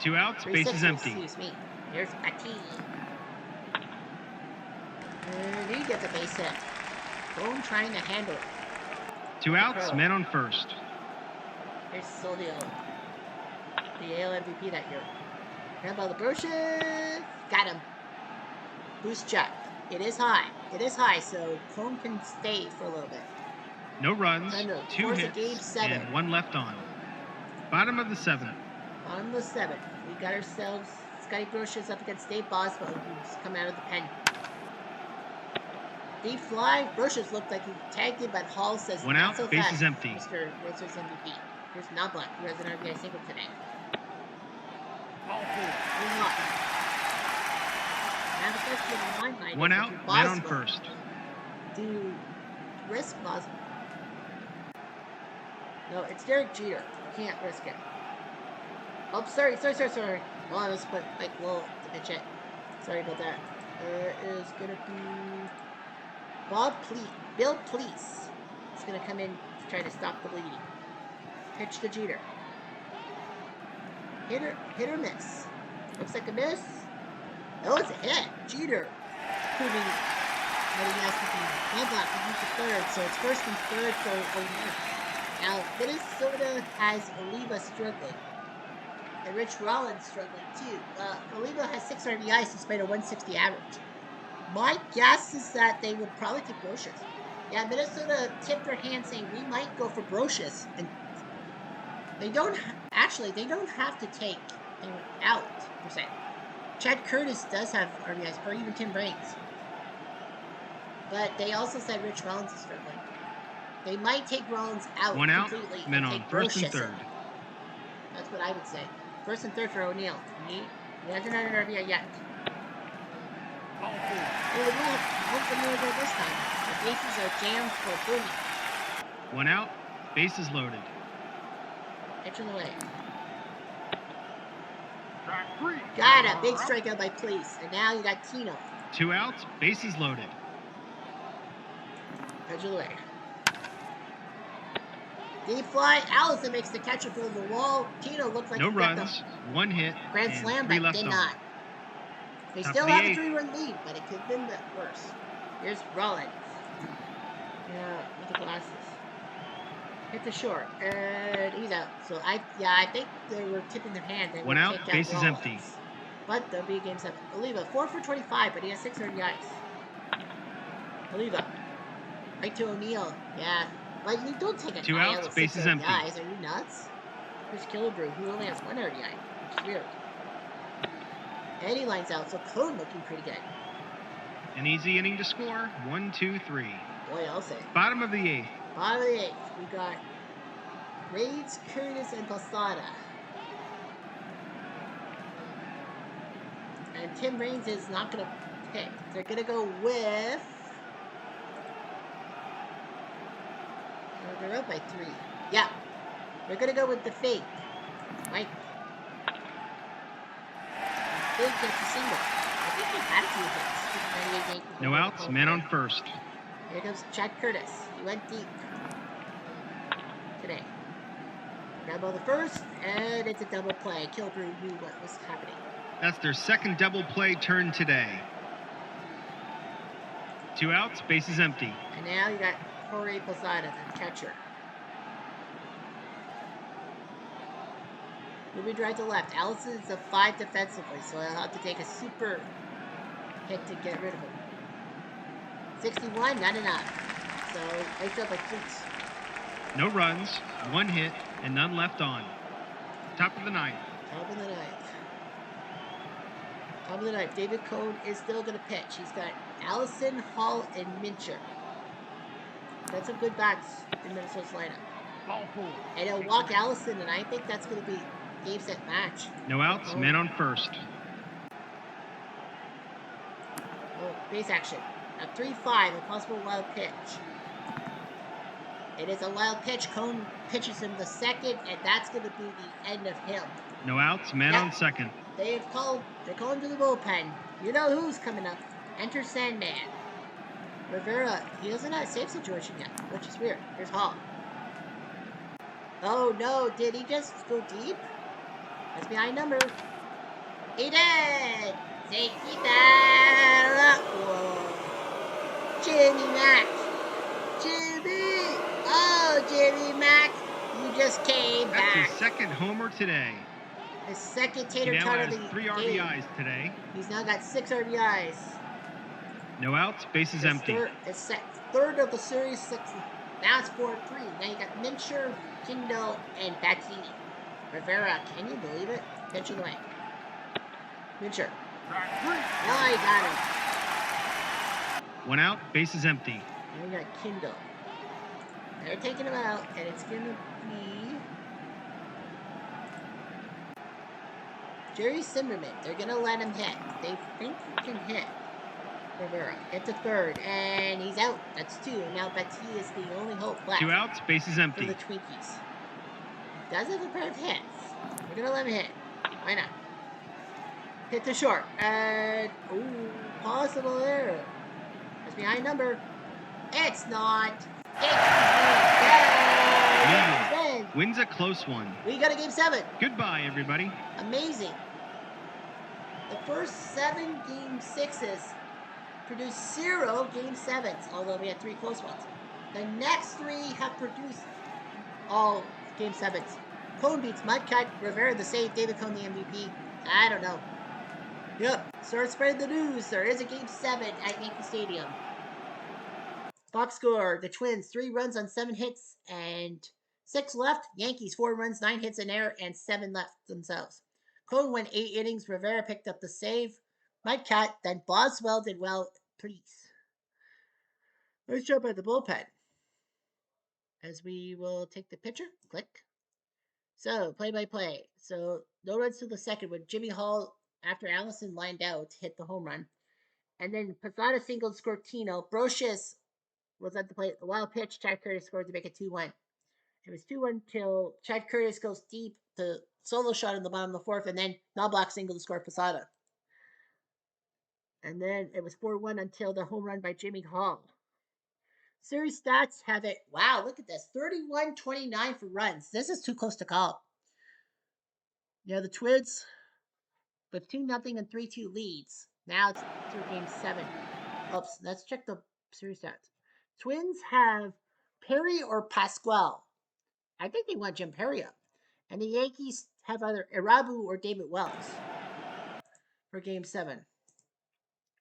2 outs, bases empty. Excuse me. Here's Betty. And he gets a base hit. Bone trying to handle it. 2 outs, men on first. Here's Soldio. The AL MVP that year. Grab by the brushes. Got him. Boost check. It is high. It is high, so Cone can stay for a little bit. No runs, 2 hits, and 1 left on. Bottom of the 7th. On the 7th, we got ourselves Scotty Brocious up against Dave Boswell, who's come out of the pen. Deep fly. Brocious looked like he tagged it, but Hall says 1 not out, so bases fast, empty. Mr. Racers MVP. Here's Knobloch, who has an RBI single today. Now the question in my mind 1 is out, if men on first. Do you risk Boswell? No, it's Derek Jeter. You can't risk it. Oh, sorry. Well, I was put like low to pitch it. Sorry about that. Is gonna be Bill Please. Is gonna come in to try to stop the bleeding. Pitch to Jeter. Hit or miss. Looks like a miss. Oh, it's a hit. Jeter proving what he has to do. Knobloch is the third, so it's first and third for O'Neill. Now, Minnesota has Oliva struggling. And Rich Rollins struggling too. Oliva has 6 RBIs despite a 160 average. My guess is that they will probably take Brocious. Yeah, Minnesota tipped their hand saying we might go for Brocious, and they don't have to take anyone out per se. Chad Curtis does have RBIs, or even Tim Raines. But they also said Rich Rollins is struggling. They might take Rollins out 1 out, completely men and on take first Brocious and third. in. That's what I would say. First and third for O'Neill. He hasn't had an RBI yet. It would hope the more this time. The bases are jammed for Booney. 1 out, bases loaded. Pitch in the way. Got a big strikeout by Please. And now you got Tino. 2 outs, bases loaded. Edge of the way. Deep fly. Allison makes the catch from the wall. Tino looked like no he got runs, 1 hit, grand and slam, 3 but left did on. not. They Top still of the have a 8th. 3-run lead, but it could have been worse. Here's Rollins. Yeah, with the glasses. Hit the short, and he's out. So I think they were tipping their hand. They 1 would out, take bases Rollins. empty. But there'll be a game 7. Oliva, 4 for 25, but he has 6 RBIs. Oliva. Right to O'Neill. Yeah. But you don't take a 2 guy outs, out with 6 bases empty. RBIs. Are you nuts? Here's Killebrew, who only has 1 RBI, which is weird. And he lines out, so Cone looking pretty good. An easy inning to score, 1, 2, 3. Boy, I'll say. Bottom of the 8th. Bottom of the 8th, we got Raids, Curtis, and Posada. And Tim Raines is not going to pick. They're going to go with... They're up by 3. Yeah. They're going to go with the fake. Mike. Big gets a single. I think he had a few hits. No outs, men on first. Here comes Chad Curtis. He went deep today. Grab ball the first, and it's a double play. Kilbrew knew what was happening. That's their second double play turn today. 2 outs, bases empty. And now you got Jorge Posada, the catcher. Moving right to left. Allison's a 5 defensively, so he'll have to take a super hit to get rid of him. 61, not enough. So, nice job by Fleets. No runs, 1 hit, and none left on. Top of the ninth. Top of the ninth. Top of the ninth. David Cone is still going to pitch. He's got Allison, Hall, and Mincher. That's some good bats in Minnesota's lineup. Ball 4. And he'll walk Allison, and I think that's going to be game, set, match. No outs, men on first. Oh, base action. A 3-5, a possible wild pitch. It is a wild pitch. Cone pitches him the second, and that's going to be the end of him. No outs, man on second. They're calling to the bullpen. You know who's coming up. Enter Sandman. Rivera, he doesn't have a save situation yet, which is weird. Here's Hall. Oh no, did he just go deep? That's behind number. He did! Safety that! Whoa. Jimmy Mack. Jimmy! Oh, Jimmy Mack, you just came back. That's his second homer today. His second tater he now tot has of the 3 game. RBIs today. He's now got 6 RBIs. No outs, bases empty. Third of the series, 6. Now it's 4-3. Now you got Mincher, Kindle, and Battini. Rivera, can you believe it? Pitching away. Mincher. Oh, he got him. 1 out, bases empty. Now you got Kindle. They're taking him out, and it's going to be Jerry Zimmerman. They're going to let him hit. They think he can hit. Rivera hit the third, and he's out. That's 2. And now Battini is the only hope left. 2 outs, bases empty. For the Twinkies. He does have a pair of hits. We're going to let him hit. Why not? Hit the short. And, ooh, possible error. That's behind number. It's not. It's wins a close one. We got a game 7. Goodbye, everybody. Amazing. The first 7 game 6s produced 0 game 7s, although we had 3 close ones. The next 3 have produced all game 7s. Cone beats Mudcut, Rivera the save, David Cone the MVP. I don't know. Yep, start spreading the news. There is a game 7 at Yankee Stadium. Box score, the Twins 3 runs on 7 hits and 6 left. Yankees 4 runs, 9 hits in air, and 7 left themselves. Cone went 8 innings. Rivera picked up the save. Mudcat, then Boswell did well. Please. Let's jump at the bullpen. As we will take the pitcher. Click. So, play-by-play. So, no runs to the second when Jimmy Hall, after Allison lined out, hit the home run. And then Posada singled Scortino. Brocious was at the plate. The wild pitch, Chad Curtis scored to make it 2-1. It was 2-1 till Chad Curtis goes deep, the solo shot in the bottom of the 4th, and then Knobloch singled to score Posada. And then it was 4-1 until the home run by Jimmy Hall. Series stats have it. Wow, look at this. 31-29 for runs. This is too close to call. Yeah, the Twins with 2-0 and 3-2 leads. Now it's through game 7. Oops, let's check the series stats. Twins have Perry or Pasquale. I think they want Jim Perry up. And the Yankees have either Irabu or David Wells for game 7.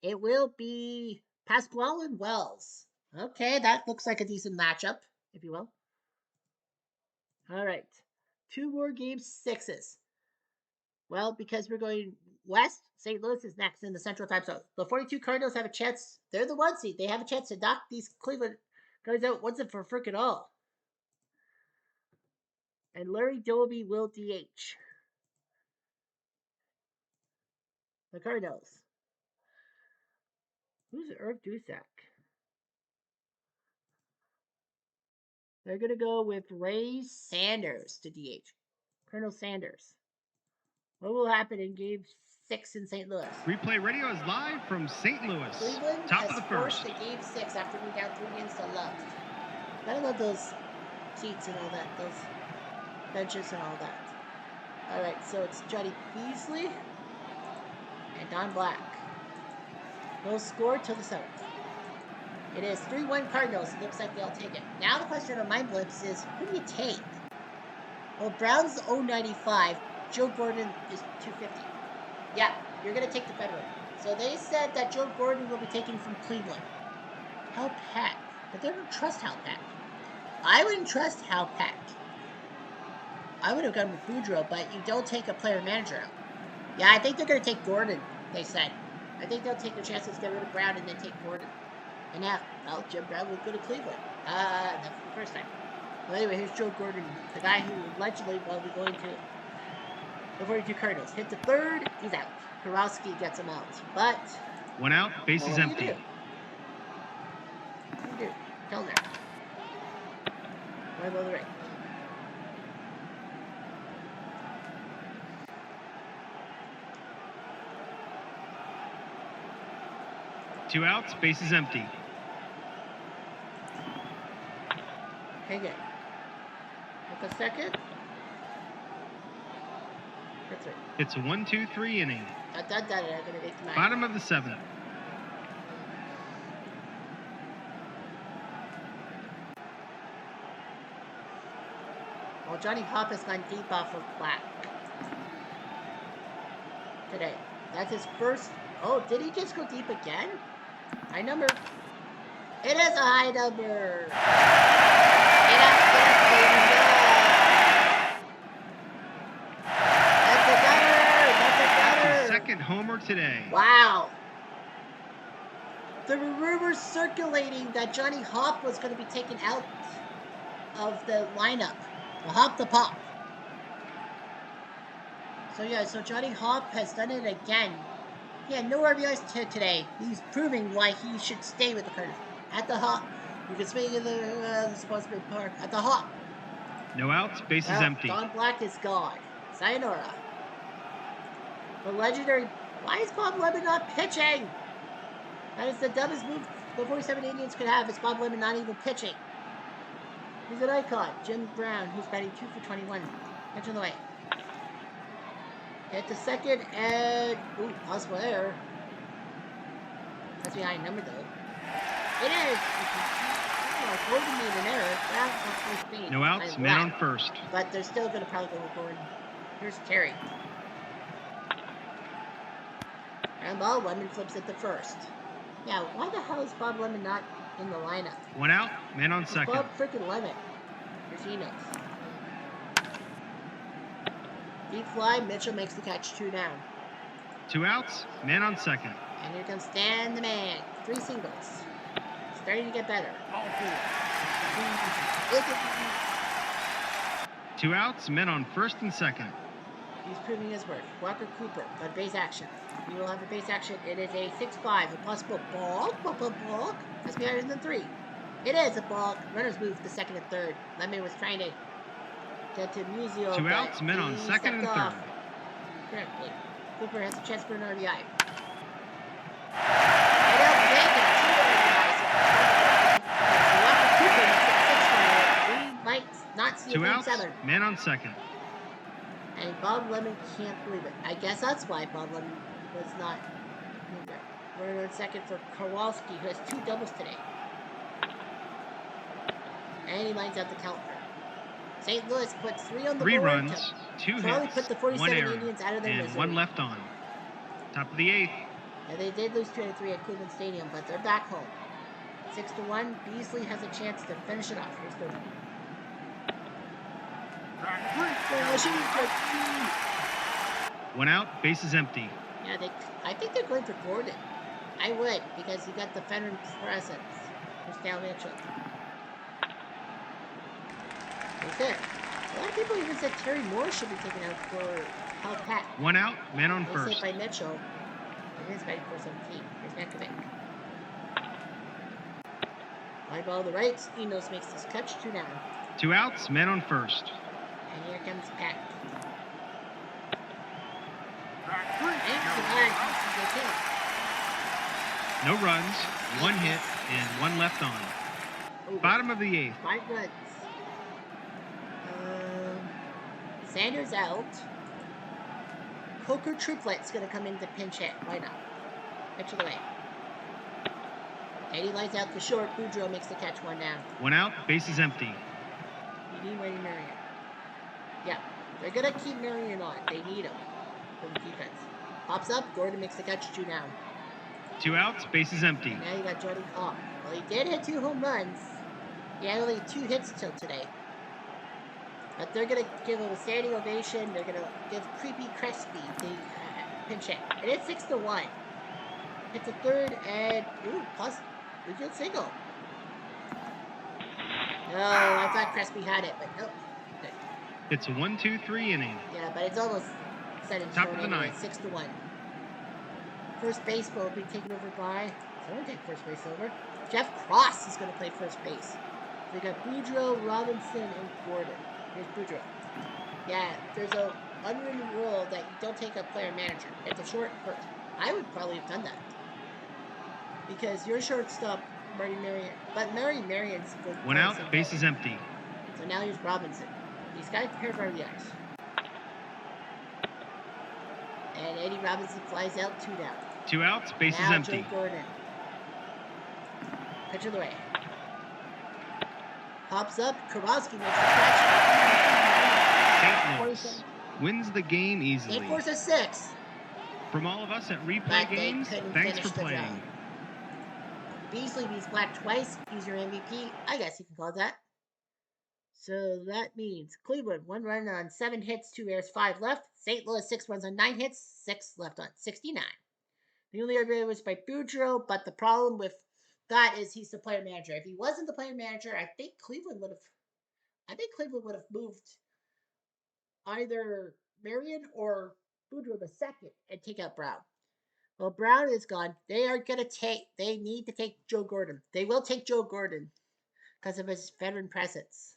It will be Pasquale and Wells. Okay, that looks like a decent matchup, if you will. All right. 2 more game 6s. Well, because we're going west, St. Louis is next in the Central Time Zone. The 42 Cardinals have a chance. They're the 1 seed. They have a chance to knock these Cleveland guys out once and for frickin' all. And Larry Doby will DH. The Cardinals. Who's Irv Dusak? They're going to go with Ray Sanders to DH. Colonel Sanders. What will happen in game 6 in St. Louis? Replay Radio is live from St. Louis. Cleveland Top of the first. To game 6 after being down 3 games to love. I love those seats and all that. Those benches and all that. All right, so it's Johnny Beasley and Don Black. No score till the 7th. It is 3-1 Cardinals. It looks like they'll take it. Now the question on Mind Blips is, who do you take? Well, Brown's 0.95. Joe Gordon is 250. Yeah, you're going to take the veteran. So they said that Joe Gordon will be taken from Cleveland. Hal Peck. But they don't trust Hal Peck. I wouldn't trust Hal Peck. I would have gone with Boudreaux, but you don't take a player manager out. Yeah, I think they're going to take Gordon, they said. I think they'll take their chances, get rid of Brown, and then take Gordon. And now, well, Jim Brown will go to Cleveland. Not for the first time. Well, anyway, here's Joe Gordon, the guy who allegedly will be going to the 42 Cardinals. Hit the third, he's out. Kurowski gets him out. But 1 out, bases empty. What do you do? Kellner. Right above the right. Two outs, bases empty. Hang it. At the second. That's right. It's a 1-2-3 inning. Bottom of the 7th. Well, Johnny Hop has gone deep off of Black today. That's his first. Oh, did he just go deep again? High number. It is a high number. Get up, That's a gutter. That's a gutter. His second homer today. Wow. There were rumors circulating that Johnny Hop was going to be taken out of the lineup. The Hop the Pop. So yeah, so Johnny Hop has done it again. He had no RBIs today. He's proving why he should stay with the Cardinals. At the Hop. You can speak in the Salisbury Park. At the Hop. No outs, bases empty. Don Black is gone. Sayonara. The legendary. Why is Bob Lemon not pitching? That is the dumbest move the 47 Indians could have. Is Bob Lemon not even pitching? He's an icon. Jim Brown, who's batting 2 for 21. Pitch on the way. Hit the second and ooh, possible error. That's behind number though. It is. Gordon made an error. That's first base. No outs, man on first. But they're still going to probably go with Gordon. Here's Terry. Ground ball. Lemon flips at the first. Yeah, why the hell is Bob Lemon not in the lineup? 1 out, man on second. Bob freaking Lemon. Here's Enos. Deep fly, Mitchell makes the catch, 2 down. 2 outs, man on second. And here comes Stan the man. 3 singles. Starting to get better. 2 outs, men on first and second. He's proving his worth. Walker Cooper, got base action. He will have a base action. It is a 6-5, a possible balk. That's behind than 3. It is a balk. Runners move to second and third. Lemon was trying to get to Musial. 2 outs, men on second and third. Currently, Cooper has a chance for an RBI. We might not see 2 a outs, 7. man on second. And Bob Lemon can't believe it. I guess that's why Bob Lemon was not in there. We're on second for Kowalski, who has 2 doubles today. And he lines out the counter. St. Louis puts 3 on the 3 board. runs, 2 hits, Put the 1 47 error, Indians out of their and misery. 1 left on. Top of the 8th. Yeah, they did lose 2 out of 3 at Cleveland Stadium, but they're back home. 6-1. Beasley has a chance to finish it off. Here's the 1 out, bases empty. Yeah, I think they're going for Gordon. I would, because you got the veteran presence. Here's Dal Mitchell. That's it. A lot of people even said Terry Moore should be taken out for Hal Peck. 1 out, man on They first. say by Mitchell. It is batting 417. Here's Makovic. Fly ball to the right. Enos makes this catch. 2 down. 2 outs, man on first. And here comes Peck. No runs, 1 hit, and 1 left on. Ooh, Bottom of the 8th. 5 runs. Sanders out. Coker Triplet's going to come in to pinch hit. Why not? Pitch of the way. Eddie lights out the short. Boudreaux makes the catch, 1 down. 1 out, bases empty. You need Marty Marion. Yeah, they're going to keep Marion on. They need him for the defense. Pops up. Gordon makes the catch, 2 down. 2 outs, bases empty. And now you got Jordan Hall. Well, he did hit 2 home runs. He had only 2 hits till today. But they're going to give him a standing ovation. They're going to give Creepy Crespi the pinch hit. And it's 6-1. Hits a third and we get single. No, I thought Crespi had it, but nope. Good. It's a 1-2-3 inning. Yeah, but it's almost set in Top stone of the anyway. ninth. 6-1. First base will be taken over by. Someone take first base over. Jeff Cross is going to play first base. They got Boudreaux, Robinson, and Gordon. Here's Boudreaux. Yeah, there's a unwritten rule that you don't take a player manager. It's a short first. I would probably have done that. Because your shortstop, Marty Marion. But Marty Marion's good. 1 out, bases empty. So now here's Robinson. He's got a pair of RBIs. And Eddie Robinson flies out, 2 down. 2 outs, bases now empty. Joe Gordon. Pitch of the way. Pops up. Kowalski makes the catch. St. Louis wins the game easily. 8-4-6. From all of us at Replay But Games, thanks for playing. Beasley beats Black twice. He's your MVP. I guess you can call it that. So that means Cleveland, 1 run on 7 hits, 2 errors, 5 left. St. Louis, 6 runs on 9 hits, 6 left on 69. The only RBI was by Boudreaux, but the problem with that is he's the player manager. If he wasn't the player manager, I think Cleveland would have moved either Marion or Boudreaux the second and take out Brown. Well, Brown is gone. They need to take Joe Gordon. They will take Joe Gordon because of his veteran presence.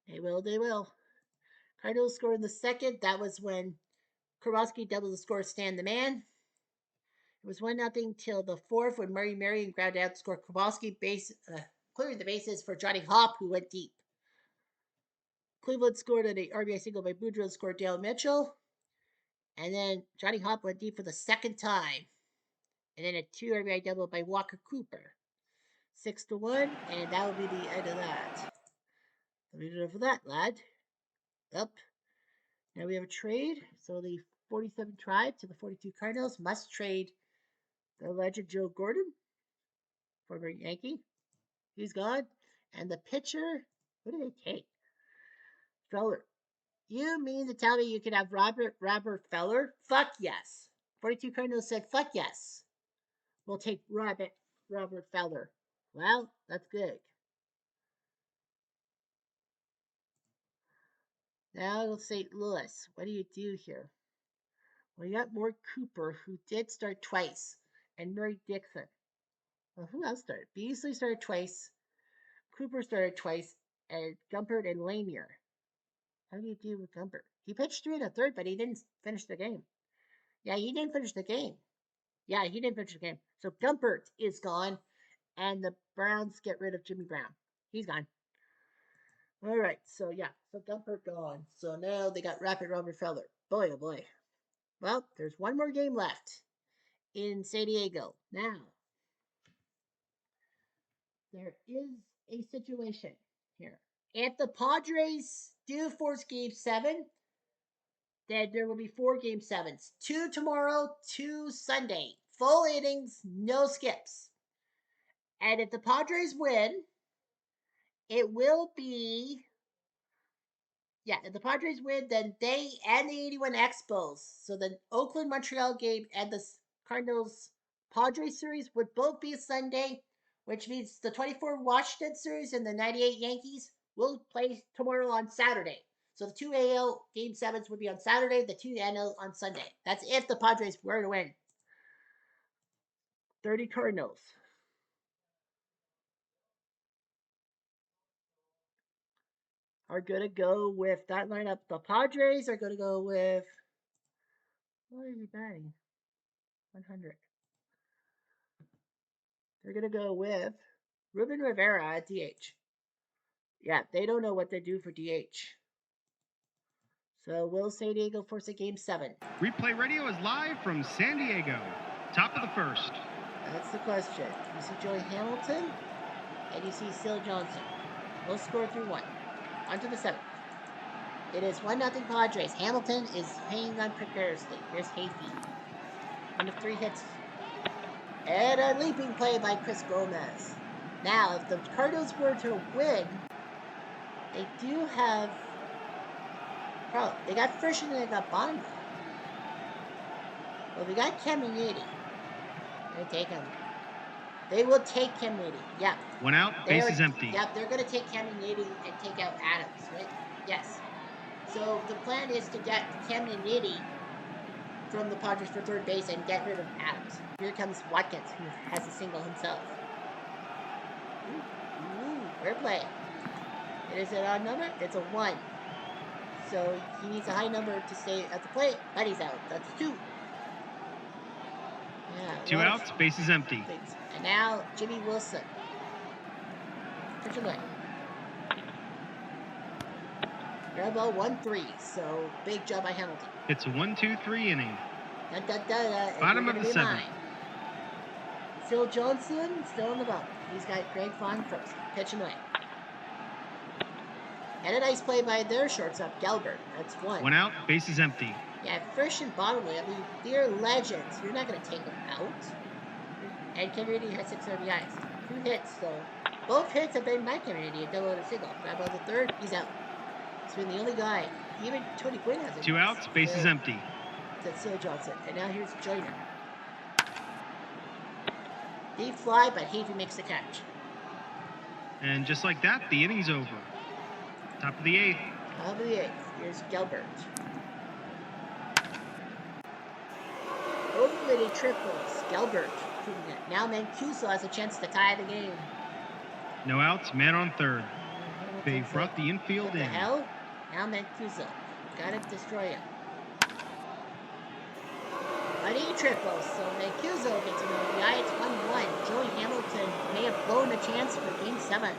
They will. Cardinals scored in the second. That was when Kowalski doubled the score, Stan the man. It was 1-0 till the 4th when Marty Marion grounded out to score Kowalski, clearing the bases for Johnny Hopp, who went deep. Cleveland scored an RBI single by Boudreaux, scored Dale Mitchell. And then Johnny Hopp went deep for the second time. And then a 2 RBI double by Walker Cooper. 6-1, and that will be the end of that. Leave it for that, lad. Up. Now we have a trade. So the 47 Tribe to the 42 Cardinals must trade the legend Joe Gordon, former Yankee. He's gone. And the pitcher, who do they take? Feller. You mean to tell me you could have Robert Feller? Fuck yes. 42 Cardinals said, fuck yes. We'll take Robert Feller. Well, that's good. Now St. Louis. What do you do here? Well, you got Maury Cooper, who did start twice, and Murray Dixon. Well, who else started? Beasley started twice. Cooper started twice, and Gumpert and Lanier. How do you do with Gumpert? He pitched 3 1/3, but he didn't finish the game. Yeah, he didn't finish the game. So Gumpert is gone, and the Browns get rid of Jimmy Brown. He's gone. All right, so Gumpert gone. So now they got Robert Feller. Boy, oh boy. Well, there's one more game left in San Diego. Now, there is a situation here. If the Padres do force Game 7, then there will be 4 Game 7s. 2 tomorrow, 2 Sunday. Full innings, no skips. And if the Padres win, it will be... Yeah, if the Padres win, then they and the 81 Expos, so the Oakland-Montreal game and the Cardinals-Padres series would both be a Sunday, which means the 24 Washington series and the 98 Yankees will play tomorrow on Saturday. So the 2 AL Game 7s would be on Saturday, the 2 NL on Sunday. That's if the Padres were to win. 30 Cardinals. Are going to go with that lineup. The Padres are going to go with... What is he batting? 100. They're going to go with Ruben Rivera at DH. Yeah, they don't know what to do for DH. So will San Diego force a game 7? Replay radio is live from San Diego. Top of the first. That's the question. You see Joey Hamilton and you see Sil Johnson. No score through 1. On to the 7th. It is 1-0 Padres. Hamilton is hanging on precariously. Here's Hafey. 1 of 3 hits. And a leaping play by Chris Gomez. Now, if the Cardinals were to win, they do have. They got Frisch and they got Bonley. Well, they got Caminiti. They're going to take him. They will take Caminiti. Yeah. 1 out, bases empty. Yep, they're going to take Caminiti and take out Adams, right? Yes. So the plan is to get Caminiti from the Padres for third base and get rid of Adams. Here comes Watkins, who has a single himself. Ooh, fair play. Is it an odd number? It's a 1. So he needs a high number to stay at the plate, but he's out. That's 2. Yeah. 2 outs, bases empty. Things. And now Jimmy Wilson. Pitch away. Ground ball 1-3. So big job by Hamilton. It's a 1-2-3 inning. Bottom of the 7th. Phil Johnson still on the bump. He's got Greg Vaughn first. Pitching away. And a nice play by their shortstop, Gelbert. That's 1. 1 out, bases empty. Yeah, Frisch and Bonley, I mean, they're legends. You're not going to take them out. And Caminiti has 6 RBIs. 2 hits, though. Both hits have been by Caminiti, a double and a single. Grab on the third, he's out. He's been the only guy. Even Tony Gwynn has it. 2 outs, bases empty. That's Sil Johnson. And now here's Joyner. Deep fly, but Hafey makes the catch. And just like that, the inning's over. Top of the 8th. Top of the 8th. Here's Gelbert. Over many triples. Gelbert proving it. Now Mancuso has a chance to tie the game. No outs, man on third. They brought the infield what in. The hell? Now Mancuso. Gotta destroy him. Buddy triples. So Mancuso gets an RBI. It's 1-1. Joey Hamilton may have blown a chance for game 7.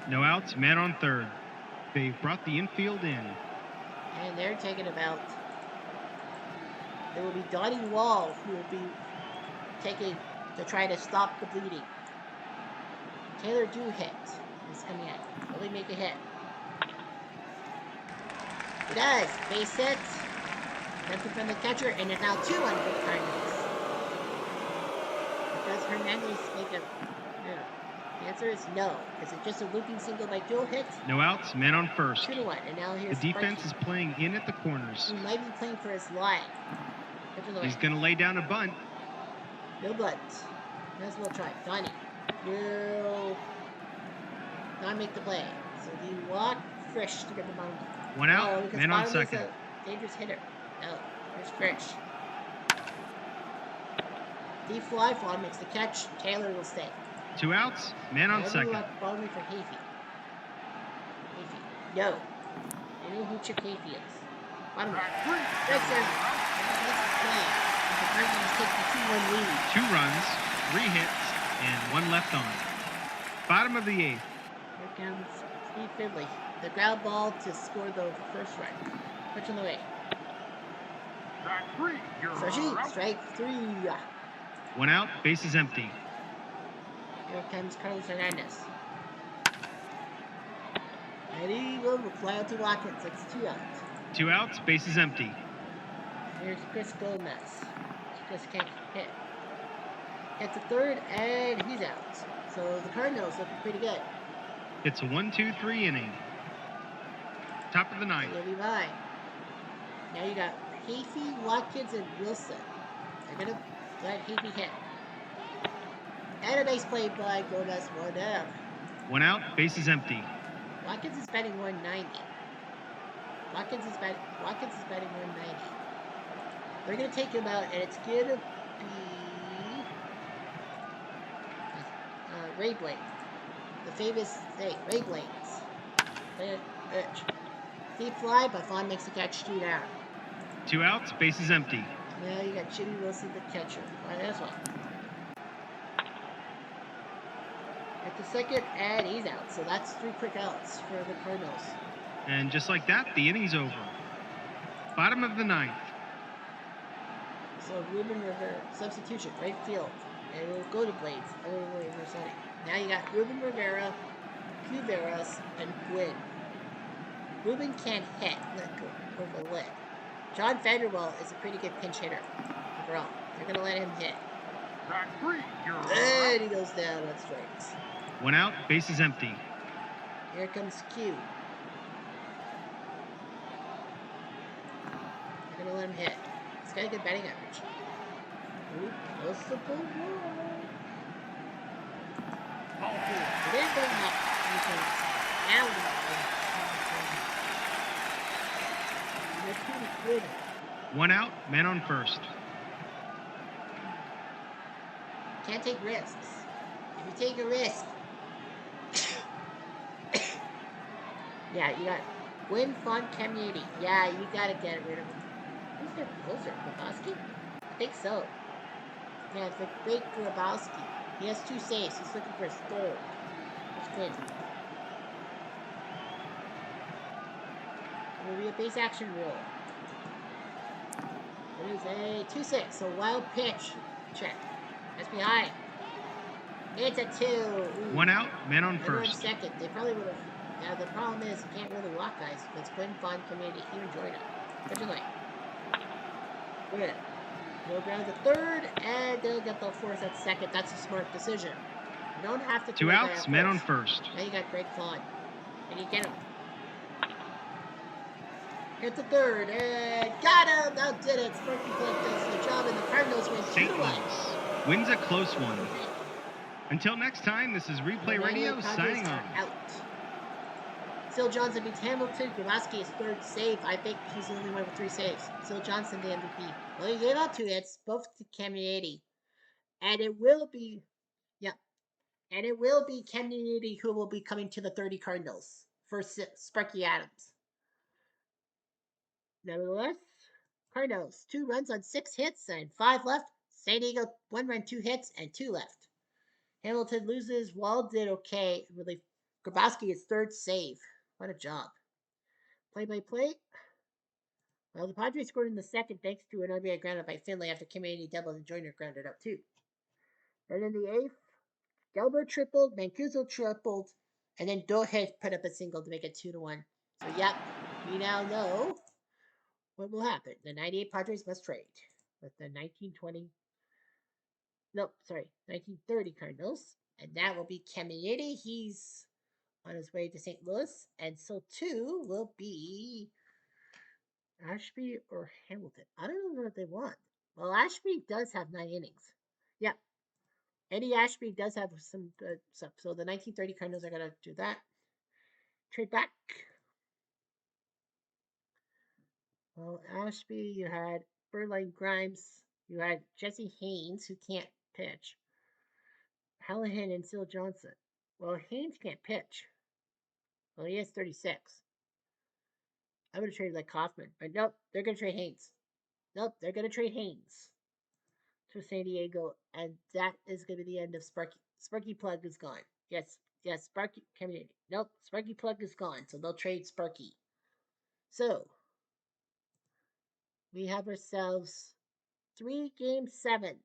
No outs, man on third. They brought the infield in. And they're taking him out. It will be Donnie Wall who will be taking to try to stop the bleeding. Taylor Duhit is coming in. Will he make a hit? He does. Base hit. Nothing from the catcher, and it's now 2-1 for the Cardinals. Does Hernandez make a... No. The answer is no. Is it just a looping single by Duhit? No outs, man on first. 2-1, and now here's the defense is playing in at the corners. He might be playing for his life. He's going to lay down a bunt. No bunt. Might as well try. Donnie. Will not make the play. So he walk Frisch to get the mound. 1 out, man on second. A dangerous hitter. No. Here's Frisch. Deep fly. Vaughn makes the catch. Taylor will stay. 2 outs, man on second. Bottom for Hafey. No. I know who Chip Hafey is. Bottom left. That's it. The Cardinals take the 2-1 lead. 2 runs, 3 hits, and 1 left on. Bottom of the 8th. Here comes Steve Finley. The ground ball to score the first run. Pitch on the way. Strike 3. 1 out, base is empty. Here comes Carlos Hernandez. And he will fly out to Watkins. It's 2 outs. 2 outs, base is empty. Here's Chris Gomez. Just can't hit. Hits the third, and he's out. So the Cardinals looking pretty good. It's a 1-2-3 inning. Top of the 9th. He'll be by. Now you got Hafey, Watkins, and Wilson. They're going to let Hafey hit. And a nice play by Gomez. 1 down. 1 out, base is empty. Watkins is batting 190. Watkins is batting 190. They're going to take him out, and it's going to be Ray Blades. The famous thing, Ray Blades. Deep fly, but Vaughn makes the catch. 2 down. 2 outs, base is empty. Now you got Jimmy Wilson, the catcher. All right, that's one. the second, and he's out. So that's 3 quick outs for the Cardinals. And just like that, the inning's over. Bottom of the ninth. So Ruben Rivera, substitution, right field. And we'll go to Blades. I don't know where signing. Now you got Ruben Rivera, Cuveras, and Gwynn. Ruben can't hit, let go over the lid. John Vanderwell is a pretty good pinch hitter overall. They're going to let him hit. And he goes down on strikes. 1 out, bases empty. Here comes Q. They're going to let him hit. He's got a good batting average. Ooh, possible walk. It is going up. Now we're 1 out, man on first. Can't take risks. If you take a risk, yeah, you got Gwynn Fun Community. Yeah, you gotta get rid of him. Who's their closer? Grabowski? I think so. Yeah, it's like Great Grabowski. He has 2 saves. He's looking for his third. That's good. It will be a base action rule. It is a 2-6. So wild pitch. Check. That's behind. It's a 2. Ooh. 1 out, man on Runner on first. second. They probably would have. Now the problem is you can't really walk guys because Quinn Fun Community. He enjoyed it. What'd you like? Good. They'll grab the third, and they'll get the fourth at second. That's a smart decision. You don't have to 2 outs, man on first. Now you got Greg Fawn. And you get him. Hit the third, and got him! Outdid it. Sparky Plug does the job, and the Cardinals win 2-1. St. Louis wins a close one. Until next time, this is Replay Radio signing off. Out. Still Johnson beats Hamilton. Grabowski is third save. I think he's the only one with 3 saves. Still Johnson, the MVP. Well, he gave out 2 hits, both to Caminiti. And it will be, and it will be Caminiti who will be coming to the 30 Cardinals for Sparky Adams. Nevertheless, Cardinals, 2 runs on 6 hits and 5 left. San Diego, 1 run, 2 hits, and 2 left. Hamilton loses. Wall did okay. Really, Grabowski is third save. What a job. Play-by-play. Well, the Padres scored in the second thanks to an RBI grounded by Finley after Caminiti doubled and Joyner grounded up too. Then in the eighth, Gelber tripled, Mancuso tripled, and then Dohe put up a single to make it 2-1. So, yep, we now know what will happen. The 98 Padres must trade with the 1930 Cardinals, and that will be Caminiti. He's on his way to St. Louis, and so too will be Ashby or Hamilton. I don't know what they want. Well, Ashby does have 9 innings. Yeah. Eddie Ashby does have some good stuff. So the 1930 Cardinals are going to do that. Trade back. Well, Ashby, you had Berline Grimes. You had Jesse Haynes, who can't pitch. Hallahan and Seal Johnson. Well, Haynes can't pitch. Well, he has 36. I would have traded like Kaufman. But nope, they're going to trade Haynes. Nope, they're going to trade Haynes to San Diego, and that is going to be the end of Sparky. Sparky Plug is gone. Yes, Sparky coming in. Nope, Sparky Plug is gone, so they'll trade Sparky. So we have ourselves 3 game 7s.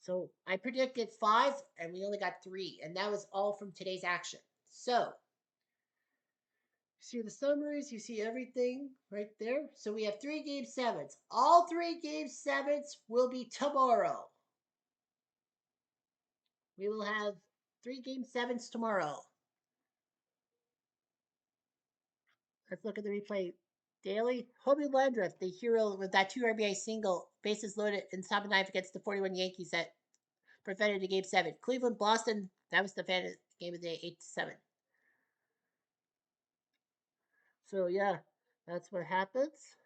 So I predicted 5, and we only got 3, and that was all from today's action. So see the summaries, you see everything right there. So we have 3 game 7s. All 3 game 7s will be tomorrow. We will have 3 game 7s tomorrow. Let's look at the replay daily. Hobie Landreth, the hero with that 2 RBI single, bases loaded in top of 9 against the 41 Yankees that prevented a game 7. Cleveland, Boston, that was the game of the day, 8-7. So yeah, that's what happens.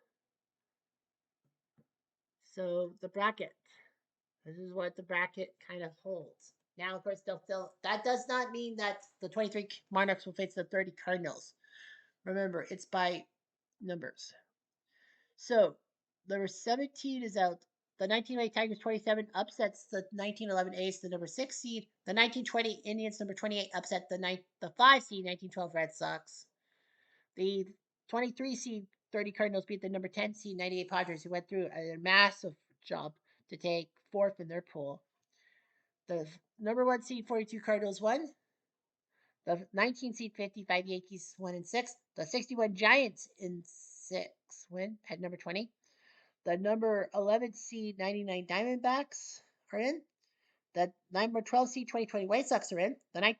So the bracket. This is what the bracket kind of holds. Now, of course, that does not mean that the 23 Monarchs will face the 30 Cardinals. Remember, it's by numbers. So, number 17 is out. the 1908 Tigers 27 upsets the 1911 A's, the number 6 seed. The 1920 Indians number 28 upset the 5 seed 1912 Red Sox. The 23 seed 30 Cardinals beat the number 10 seed 98 Padres, who went through a massive job to take fourth in their pool. The number 1 seed 42 Cardinals won. The 19 seed 55 Yankees won in 6th. The 61 Giants in 6th win at number 20. The number 11 seed 99 Diamondbacks are in. The number 12 seed 2020 White Sox are in. The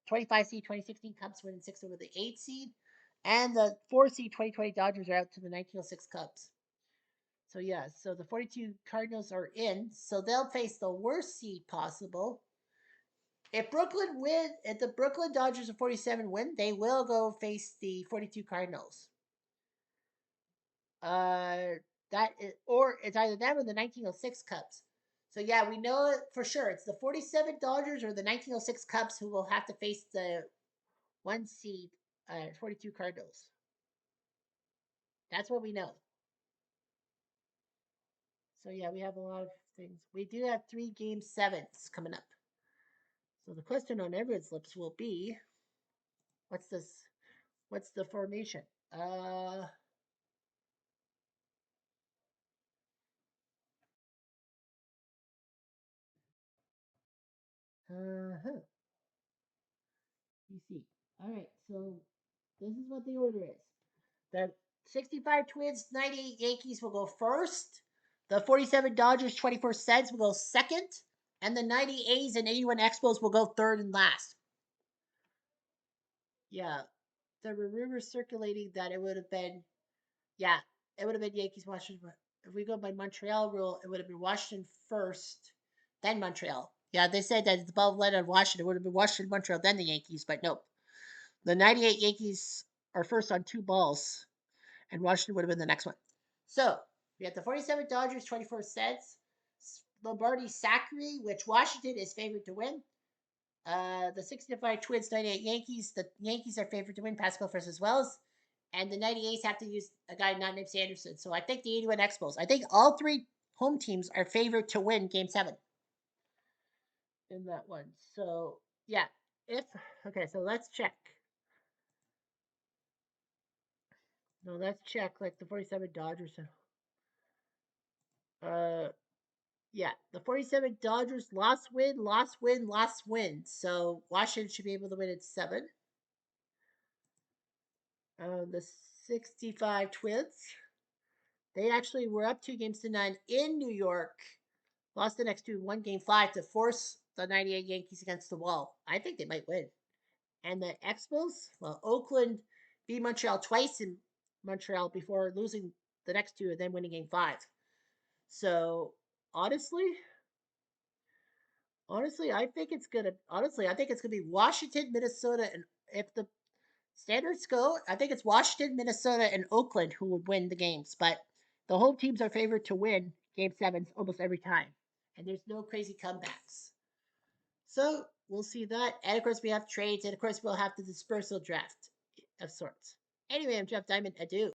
25 seed 2016 Cubs win in 6th over the 8 seed. And the 4 seed 2020 Dodgers are out to the 1906 Cubs. So, yeah, so the 42 Cardinals are in. So they'll face the worst seed possible. If the Brooklyn Dodgers of 47 win, they will go face the 42 Cardinals. Or it's either them or the 1906 Cubs. So yeah, we know it for sure. It's the 47 Dodgers or the 1906 Cubs who will have to face the 1 seed 42 Cardinals. That's what we know. So yeah, we have a lot of things. We do have 3 game 7s coming up. So the question on everyone's lips will be, what's this? What's the formation? Uh-huh. You see. All right, so this is what the order is. The 65 Twins, 98 Yankees will go first. The 47 Dodgers, 24 Seds will go second. And the 90 A's and 81 Expos will go third and last. Yeah, there were rumors circulating that it would have been, yeah, it would have been Yankees, Washington. If we go by Montreal rule, it would have been Washington first, then Montreal. Yeah, they said that the ball led on Washington. It would have been Washington, Montreal, then the Yankees, but nope. The 98 Yankees are first on 2 balls, and Washington would have been the next one. So we have the 47 Dodgers, 24 Sets, Lombardi Sacre, which Washington is favored to win. The 65 Twins, 98 Yankees. The Yankees are favored to win. Pascal versus Wells. And the 98s have to use a guy not named Sanderson. So I think the 81 Expos. I think all 3 home teams are favored to win Game 7 in that one. So yeah, okay, so let's check. No, let's check like the 47 Dodgers. Uh, yeah, the 47 Dodgers lost win, lost win, lost win. So Washington should be able to win at 7. The 65 Twins, they actually were up 2 games to 9 in New York. Lost the next 2, won Game 5 to force the 98 Yankees against the wall. I think they might win. And the Expos, well, Oakland beat Montreal twice in Montreal before losing the next 2 and then winning Game 5. So honestly, I think it's gonna. Honestly, I think it's gonna be Washington, Minnesota, and if the standards go, I think it's Washington, Minnesota, and Oakland who would win the games. But the home teams are favored to win Game 7s almost every time, and there's no crazy comebacks. So we'll see that, and of course we have trades, and of course we'll have the dispersal draft of sorts. Anyway, I'm Jeff Diamond. Adieu.